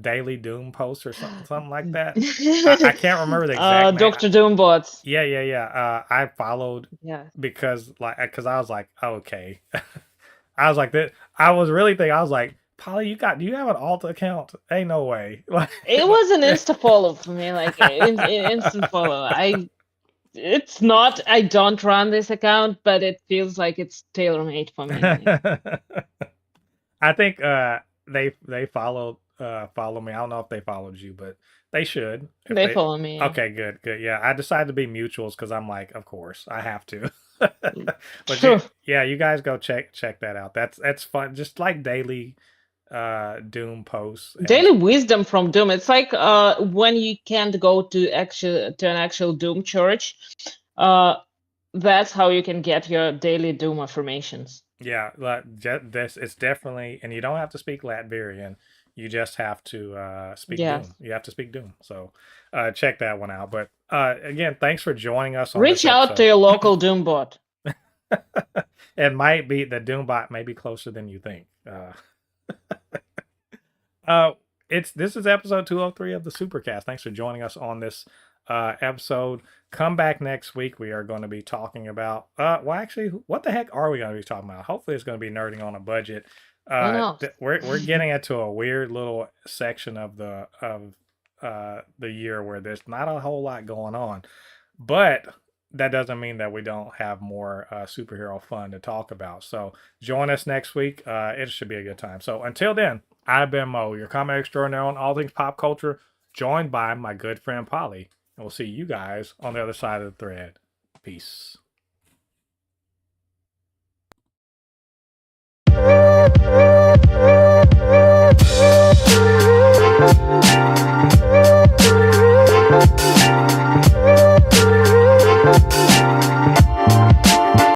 Daily Doom post or something like that. I can't remember the exact Dr. Doombot. Yeah. I followed because I was like, okay. I was like that. I was really thinking, I was like, Polly, do you have an alt account? Ain't no way. It was an insta follow for me, like instant follow. It's not, I don't run this account, but it feels like it's tailor-made for me. I think they follow me. I don't know if they followed you, but they should. They follow me. Yeah. Okay, good. Yeah, I decided to be mutuals because I'm like, of course, I have to. But you guys go check that out. That's fun. Just like daily Doom posts. Daily wisdom from Doom. It's like when you can't go to an actual Doom church. That's how you can get your daily Doom affirmations. Yeah, it's definitely, and you don't have to speak Latvian. You just have to speak Doom. You have to speak Doom. So check that one out. But again, thanks for joining us. Reach out to your local Doombot. It might be the Doombot may be closer than you think. This is episode 203 of the Supercast. Thanks for joining us on this episode. Come back next week. We are going to be talking about actually, what the heck are we going to be talking about? Hopefully it's going to be nerding on a budget. We're getting into a weird little section of the year where there's not a whole lot going on, but that doesn't mean that we don't have more superhero fun to talk about. So join us next week. It should be a good time. So until then, I've been Mo, your comic extraordinaire on all things pop culture, joined by my good friend Polly. And we'll see you guys on the other side of the thread. Peace.